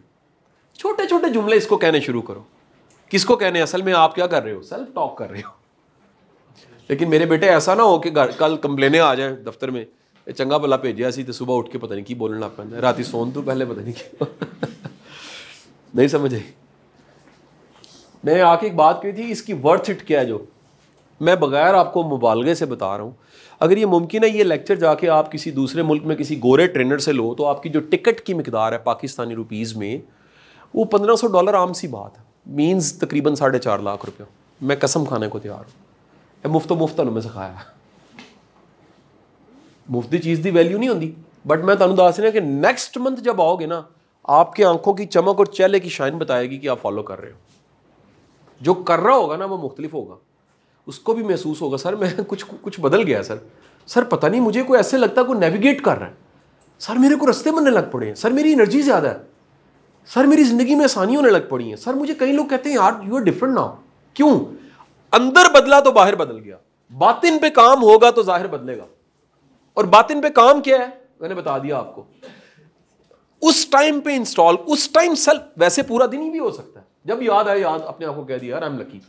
छोटे छोटे जुमले इसको कहने शुरू करो। किसको कहने? असल में आप क्या कर रहे हो? सेल्फ टॉक कर रहे हो। लेकिन मेरे बेटे ऐसा ना हो कि कल कंप्लेने आ जाए दफ्तर में, चंगा भला भेजा सी तो सुबह उठ के पता नहीं की बोलना पैंदा, राती सोन तो पहले पता नहीं क्यों। नहीं समझ आई। मैंने आके एक बात कही थी, इसकी वर्थ इट क्या है, जो मैं बगैर आपको मुबालगे से बता रहा हूँ। अगर ये मुमकिन है ये लेक्चर जाके आप किसी दूसरे मुल्क में किसी गोरे ट्रेनर से लो, तो आपकी जो टिकट की मिकदार है पाकिस्तानी रुपीज़ में, वो $1500 आम सी बात है, मीन्स तकरीबन 4.5 लाख रुपये। मैं कसम खाने को तैयार हूँ। मुफ्त में सिखाया, मुफ्त की चीज़ की वैल्यू नहीं होती। बट मैं तुहानू दस रहा कि नेक्स्ट मंथ जब आओगे ना, आपके आंखों की चमक और चेहरे की शाइन बताएगी कि आप फॉलो कर रहे हो। जो कर रहा होगा ना वो मुख्तलिफ होगा, उसको भी महसूस होगा, सर मैं कुछ बदल गया सर पता नहीं, मुझे कोई ऐसे लगता है कोई नेविगेट कर रहा है, सर मेरे को रास्ते बनने लग पड़े हैं, सर मेरी एनर्जी ज़्यादा है, सर मेरी ज़िंदगी में आसानी होने लग पड़ी है, सर मुझे कई लोग कहते हैं यार यू आर डिफरेंट नाउ। क्यों? अंदर बदला तो बाहर बदल गया। बातिन पे काम होगा तो जाहिर बदलेगा। और बातिन पे काम क्या है मैंने बता दिया आपको। उस टाइम पे इंस्टॉल, उस टाइम सेल्फ, वैसे पूरा दिन ही भी हो सकता है, जब याद आए याद अपने आप को कह दिया यार I am lucky,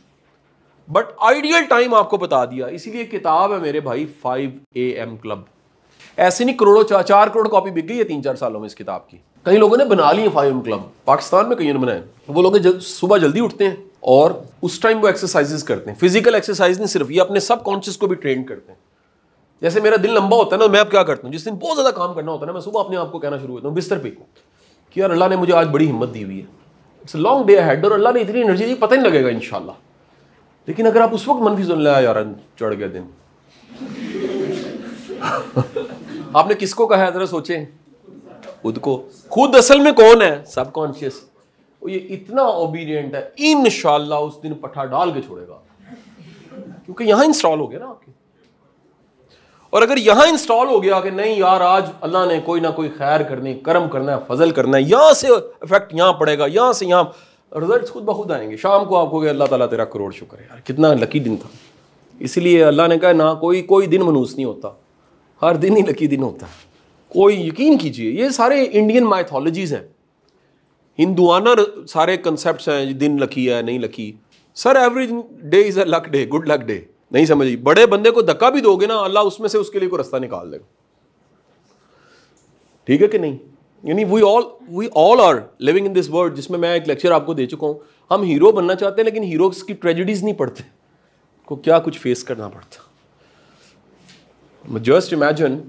but ideal time आपको बता दिया। इसीलिए किताब है मेरे भाई 5 AM क्लब। ऐसे नहीं करोड़ों 4 करोड़ कॉपी बिक गई है 3-4 सालों में इस किताब की। कई लोगों ने बना ली है 5 AM क्लब, पाकिस्तान में कईयों ने बनाए। वो लोग सुबह जल्दी उठते हैं और उस टाइम वो एक्सरसाइजेस करते हैं, फिजिकल एक्सरसाइज नहीं सिर्फ, ये अपने सब कॉन्शियस को भी ट्रेन करते हैं। जैसे मेरा दिन लंबा होता है ना, मैं अब क्या करता हूँ, जिस दिन बहुत ज्यादा काम करना होता है ना, मैं सुबह अपने आप को कहना शुरू करता हूँ बिस्तर पे कि यार अल्लाह ने मुझे आज बड़ी हिम्मत दी हुई है, it's a long day ahead, और अल्लाह ने इतनी एनर्जी दी पता नहीं लगेगा इंशाल्लाह। लेकिन अगर आप उस वक्त मनफी सुन लिया यार चढ़ गया दिन। आपने किसको कहा है, जरा सोचें, खुद को। खुद असल में कौन है? सबकॉन्शियस। ये इतना ओबीडियंट है, इंशाल्लाह उस दिन पट्टा डाल के छोड़ेगा, क्योंकि यहां इंस्टॉल हो गया ना आपके। और अगर यहां इंस्टॉल हो गया कि नहीं यार आज अल्लाह ने कोई ना कोई खैर करनी, करम करना है, फजल करना है, यहां से इफेक्ट यहां पड़ेगा, यहां से यहां रिजल्ट खुद ब खुद आएंगे। शाम को आपको अल्लाह ताला तेरा करोड़ शुक्र है यार, कितना लकी दिन था। इसलिए अल्लाह ने कहा ना कोई दिन मनूस नहीं होता, हर दिन ही लकी दिन होता है। कोई यकीन कीजिए, ये सारे इंडियन माइथोलॉजीज हैं, हिंदुआना सारे कंसेप्ट हैं, दिन लकी है नहीं lucky. Sir every day is a luck day, good luck day. नहीं समझी? बड़े बंदे को धक्का भी दोगे ना, अल्लाह उसमें से उसके लिए कोई रास्ता निकाल देगा। ठीक है कि नहीं? यानी we all are living in this world, जिसमें मैं एक लेक्चर आपको दे चुका हूं। हम हीरो बनना चाहते हैं, लेकिन हीरोज की ट्रेजेडीज नहीं पढ़ते, को क्या कुछ फेस करना पड़ता। जस्ट इमेजिन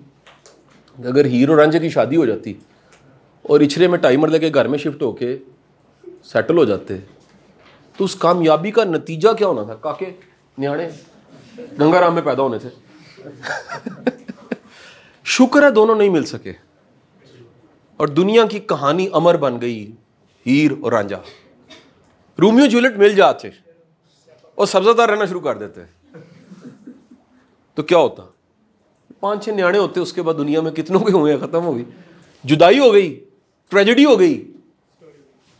अगर हीरो रांझे की शादी हो जाती और इछरे में टाइमर लेके घर में शिफ्ट होके सेटल हो जाते, तो उस कामयाबी का नतीजा क्या होना था? काके न्याणे गंगाराम में पैदा होने थे। शुक्र है दोनों नहीं मिल सके और दुनिया की कहानी अमर बन गई, हीर और रांझा। रोमियो जूलियट मिल जाते और सब्जादार रहना शुरू कर देते तो क्या होता? 5-6 न्याणे होते, उसके बाद दुनिया में कितनों के हुए, खत्म हो गई, जुदाई हो गई, ट्रेजेडी हो गई,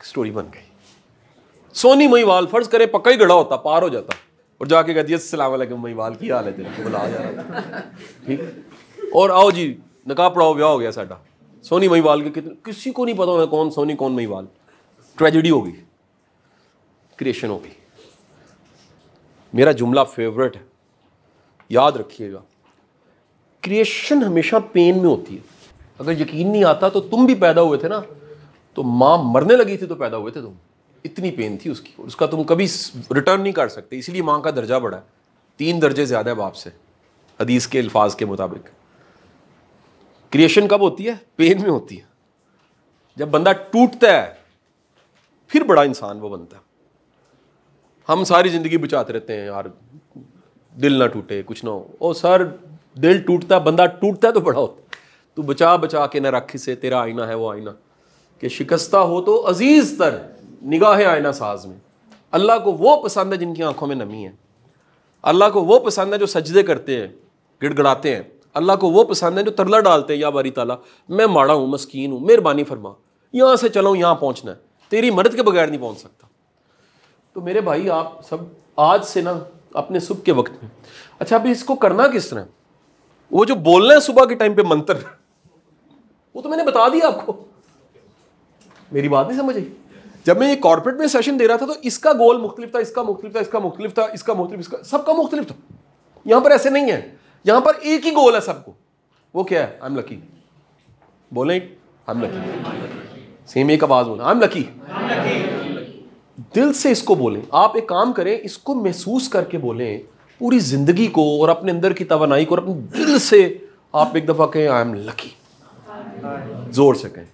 स्टोरी बन गई। सोनी महिवाल फर्ज करे पक्का ही गड़ा होता, पार हो जाता और जाके कहती है अस्सलाम वालेकुम महिवाल, की हाल है तेरा, तो बुला जा रहा। ठीक, और आओ जी निकाह पढ़ाओ, ब्याह हो गया साडा। सोनी महिवाल के कितने, किसी को नहीं पता कौन सोनी कौन महिवाल। ट्रेजेडी हो गई, क्रिएशन हो गई। मेरा जुमला फेवरेट है, याद रखिएगा, क्रिएशन हमेशा पेन में होती है। अगर यकीन नहीं आता तो तुम भी पैदा हुए थे ना, तो माँ मरने लगी थी तो पैदा हुए थे तुम, इतनी पेन थी उसकी, और उसका तुम कभी रिटर्न नहीं कर सकते, इसलिए माँ का दर्जा बढ़ा है, 3 दर्जे ज़्यादा है बाप से, हदीस के अल्फाज के मुताबिक। क्रिएशन कब होती है? पेन में होती है। जब बंदा टूटता है फिर बड़ा इंसान वो बनता है। हम सारी ज़िंदगी बचाते रहते हैं यार, दिल ना टूटे, कुछ ना हो। ओ सर, दिल टूटता, बंदा टूटता है तो बड़ा होता है। तू बचा बचा के न रख से, तेरा आईना है वो आईना, कि शिकस्ता हो तो अजीज तर निगाह आईना साज में। अल्लाह को वो पसंद है जिनकी आंखों में नमी है। अल्लाह को वो पसंद है जो सजदे करते हैं, गिड़गड़ाते हैं। अल्लाह को वो पसंद है जो तरला डालते हैं, या बारी ताला मैं माड़ा हूँ, मस्कीन हूँ, मेहरबानी फरमा, यहाँ से चलो यहाँ पहुँचना है, तेरी मदद के बगैर नहीं पहुँच सकता। तो मेरे भाई आप सब आज से ना अपने सुबह के वक्त में, अच्छा अभी इसको करना किस तरह? वो जो बोलना है सुबह के टाइम पे मंत्र, वो तो मैंने बता दिया आपको, मेरी बात नहीं समझ आई। जब मैं ये कॉर्पोरेट में सेशन दे रहा था तो इसका गोल मुख्तलिफ था, इसका मुख्तलिफ था, इसका मुख्तलिफ था, इसका मुख्तलिफ, इसका सबका मुख्तलिफ था। यहां पर ऐसे नहीं है, यहां पर एक ही गोल है सबको। वो क्या है? I am lucky. बोले आई एम लकी, सेम एक आवाज बोला, आई एम लकी। दिल से इसको बोलें। आप एक काम करें, इसको महसूस करके बोलें पूरी जिंदगी को, और अपने अंदर की तवानाई को, और अपने दिल से आप एक दफा कहें आई एम लकी, जोर से कहें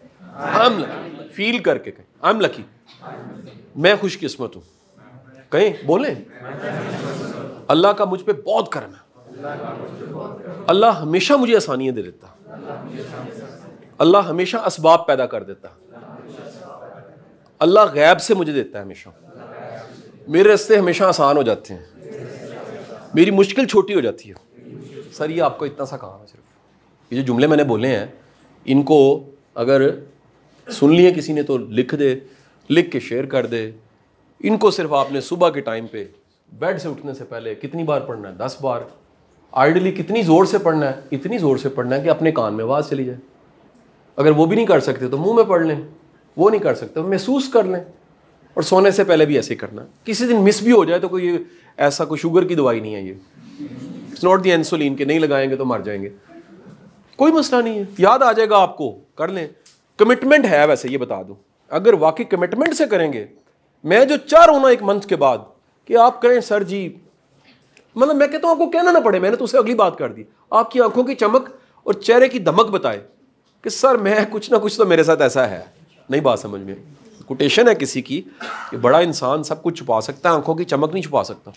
आई एम लकी, फील करके कहें आई एम लकी, मैं खुशकिस्मत हूं। कहें, बोलें अल्लाह का मुझ पे बहुत करम है, अल्लाह हमेशा मुझे आसानियां दे देता, अल्लाह हमेशा असबाब पैदा कर देता, अल्लाह गैब से मुझे देता है हमेशा, मेरे रास्ते हमेशा आसान हो जाते हैं, मेरी मुश्किल छोटी हो जाती है। सर ये आपको इतना सा काम है, सिर्फ ये जो जुमले मैंने बोले हैं इनको अगर सुन लिए किसी ने तो लिख दे, लिख के शेयर कर दे। इनको सिर्फ आपने सुबह के टाइम पे बेड से उठने से पहले कितनी बार पढ़ना है? 10 बार। आइडियली कितनी ज़ोर से पढ़ना है? इतनी ज़ोर से पढ़ना है कि अपने कान में आवाज़ चली जाए। अगर वो भी नहीं कर सकते तो मुंह में पढ़ लें, वो नहीं कर सकते तो महसूस कर लें। और सोने से पहले भी ऐसे ही करना है। किसी दिन मिस भी हो जाए तो कोई ऐसा कोई शुगर की दवाई नहीं है ये, इट्स नॉट दी इंसुलिन के नहीं लगाएंगे तो मर जाएंगे, कोई मसला नहीं है, याद आ जाएगा आपको, कर लें। कमिटमेंट है वैसे, ये बता दूं, अगर वाकई कमिटमेंट से करेंगे, मैं जो चाह रहा हूं ना एक मंथ के बाद कि आप कहें सर जी, मतलब मैं कहता हूं आपको कहना ना पड़े, मैंने तो उससे अगली बात कर दी, आपकी आंखों की चमक और चेहरे की दमक बताए कि सर मैं कुछ ना कुछ तो मेरे साथ ऐसा है। नहीं बात समझ में? कोटेशन है किसी की कि बड़ा इंसान सब कुछ छुपा सकता है, आंखों की चमक नहीं छुपा सकता।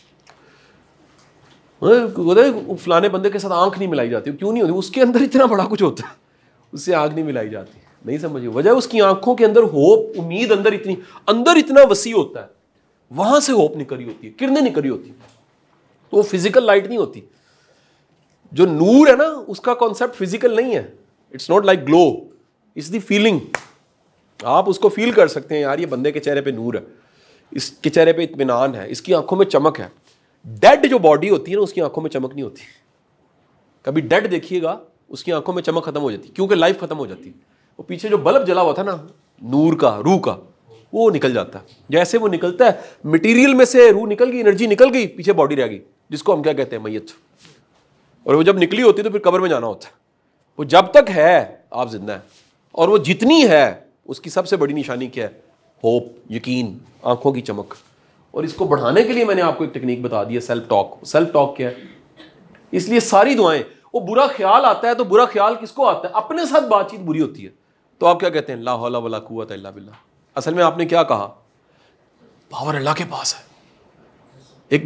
फलाने बंदे के साथ आंख नहीं मिलाई जाती, क्यों नहीं होती? उसके अंदर इतना बड़ा कुछ होता है, उससे आंख नहीं मिलाई जाती। नहीं समझिए, वजह उसकी आंखों के अंदर होप, उम्मीद अंदर इतना वसी होता है, वहां से होप निकली होती है, किरणें निकली होती है, तो वो फिजिकल लाइट नहीं होती। जो नूर है ना, उसका कॉन्सेप्ट फिजिकल नहीं है, it's not like glow, it's the feeling. आप उसको फील कर सकते हैं, यार ये बंदे के चेहरे पे नूर है, इसके चेहरे पे इत्मीनान है, इसकी आंखों में चमक है। डेड जो बॉडी होती है ना, उसकी आंखों में चमक नहीं होती। कभी डेड देखिएगा, उसकी आंखों में चमक खत्म हो जाती, क्योंकि लाइफ खत्म हो जाती। वो पीछे जो बल्ब जला हुआ था ना, नूर का, रूह का, वो निकल जाता है। जैसे वो निकलता है, मटेरियल में से रूह निकल गई, एनर्जी निकल गई, पीछे बॉडी रह गई, जिसको हम क्या कहते हैं, मैयत। और वो जब निकली होती है तो फिर कब्र में जाना होता है। वो जब तक है आप जिंदा हैं, और वो जितनी है उसकी सबसे बड़ी निशानी क्या है? होप, यकीन, आंखों की चमक। और इसको बढ़ाने के लिए मैंने आपको एक टेक्निक बता दी है, सेल्फ टॉक। सेल्फ टॉक क्या है? इसलिए सारी दुआएं, वो बुरा ख्याल आता है तो बुरा ख्याल किसको आता है? अपने साथ बातचीत बुरी होती है तो आप क्या कहते हैं? ला हौला वला कुव्वता इल्ला बिल्लाह। असल में आपने क्या कहा? पावर अल्लाह के पास है। एक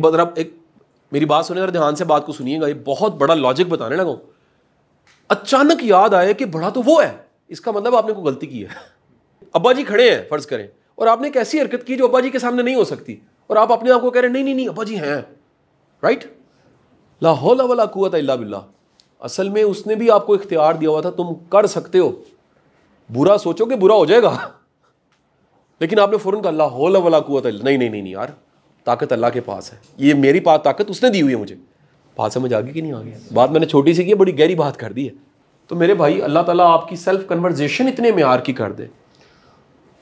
मेरी बात सुनिए, ध्यान से बात को सुनिएगा, ये बहुत बड़ा लॉजिक बताने लगा हूं। अचानक याद आया कि बड़ा तो वो है, इसका मतलब आपने कोई गलती की है। अब्बा जी खड़े हैं फर्ज करें, और आपने एक ऐसी हरकत की जो अब्बा जी के सामने नहीं हो सकती, और आप अपने आप को कह रहे हैं नहीं नहीं अब्बा जी हैं, राइट? ला हौला वला कुव्वता इल्ला बिल्लाह। असल में उसने भी आपको इख्तियार दिया हुआ था, तुम कर सकते हो। बुरा सोचोगे बुरा हो जाएगा, लेकिन आपने फौरन कहा ला हौला वला कुव्वता इल्ला। नहीं नहीं नहीं यार, ताकत अल्लाह के पास है, ये मेरी पास ताकत उसने दी हुई है मुझे। बात समझ आ गई कि नहीं आ गई? बात मैंने छोटी सी की, बड़ी गहरी बात कर दी है। तो मेरे भाई, अल्लाह ताला आपकी सेल्फ कन्वर्जेशन इतने म्यार की कर दे।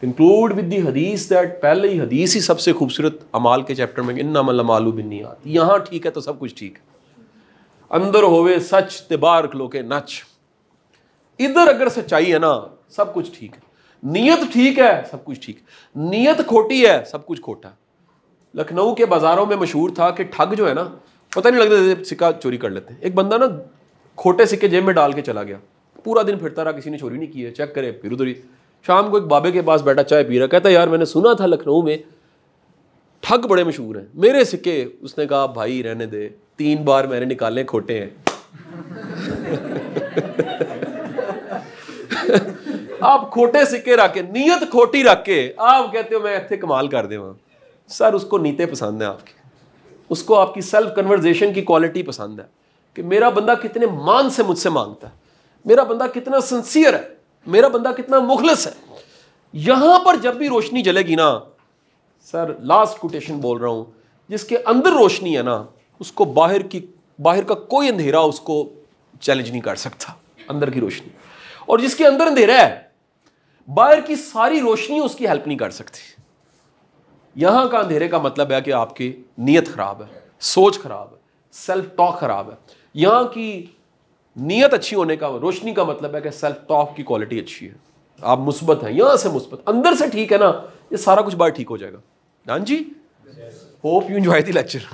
इंक्लूड विद दी हदीस दैट, पहले ही हदीस ही सबसे खूबसूरत अमाल के चैप्टर में, इन्नमल अमालु बिन्नियात। यहाँ ठीक है तो सब कुछ ठीक है, अंदर होवे सच ते बाहर खलो के नच। इधर अगर सच्चाई है ना, सब कुछ ठीक है। नीयत ठीक है सब कुछ ठीक, नीयत खोटी है सब कुछ खोटा। लखनऊ के बाजारों में मशहूर था कि ठग जो है ना, पता नहीं लगता सिक्का चोरी कर लेते हैं। एक बंदा ना खोटे सिक्के जेब में डाल के चला गया, पूरा दिन फिरता रहा, किसी ने चोरी नहीं की है, चेक करे फिर उधर ही। शाम को एक बाबे के पास बैठा चाय पी रहा, कहता यार मैंने सुना था लखनऊ में ठग बड़े मशहूर हैं, मेरे सिक्के। उसने कहा भाई रहने दे, 3 बार मैंने निकाले खोटे हैं। आप खोटे सिक्के रख के, नीयत खोटी रख के आप कहते हो मैं इतने कमाल कर दे वहां। सर उसको नीयतें पसंद है आपकी, उसको आपकी सेल्फ कन्वर्जेशन की क्वालिटी पसंद है कि मेरा बंदा कितने मान से मुझसे मांगता है, मेरा बंदा कितना सिंसियर है, मेरा बंदा कितना मुखलिस है। यहां पर जब भी रोशनी जलेगी ना, सर लास्ट कोटेशन बोल रहा हूं, जिसके अंदर रोशनी है ना उसको बाहर का कोई अंधेरा उसको चैलेंज नहीं कर सकता, अंदर की रोशनी। और जिसके अंदर अंधेरा है बाहर की सारी रोशनी उसकी हेल्प नहीं कर सकती। यहां का अंधेरे का मतलब है कि आपकी नीयत खराब है, सोच खराब है, सेल्फ टॉक खराब है। यहां की नीयत अच्छी होने का, रोशनी का मतलब है कि सेल्फ टॉक की क्वालिटी अच्छी है, आप मुस्बत हैं, यहां से मुस्बत, अंदर से ठीक है ना, ये सारा कुछ बाहर ठीक हो जाएगा। हाँ जी, hope you enjoy the lecture.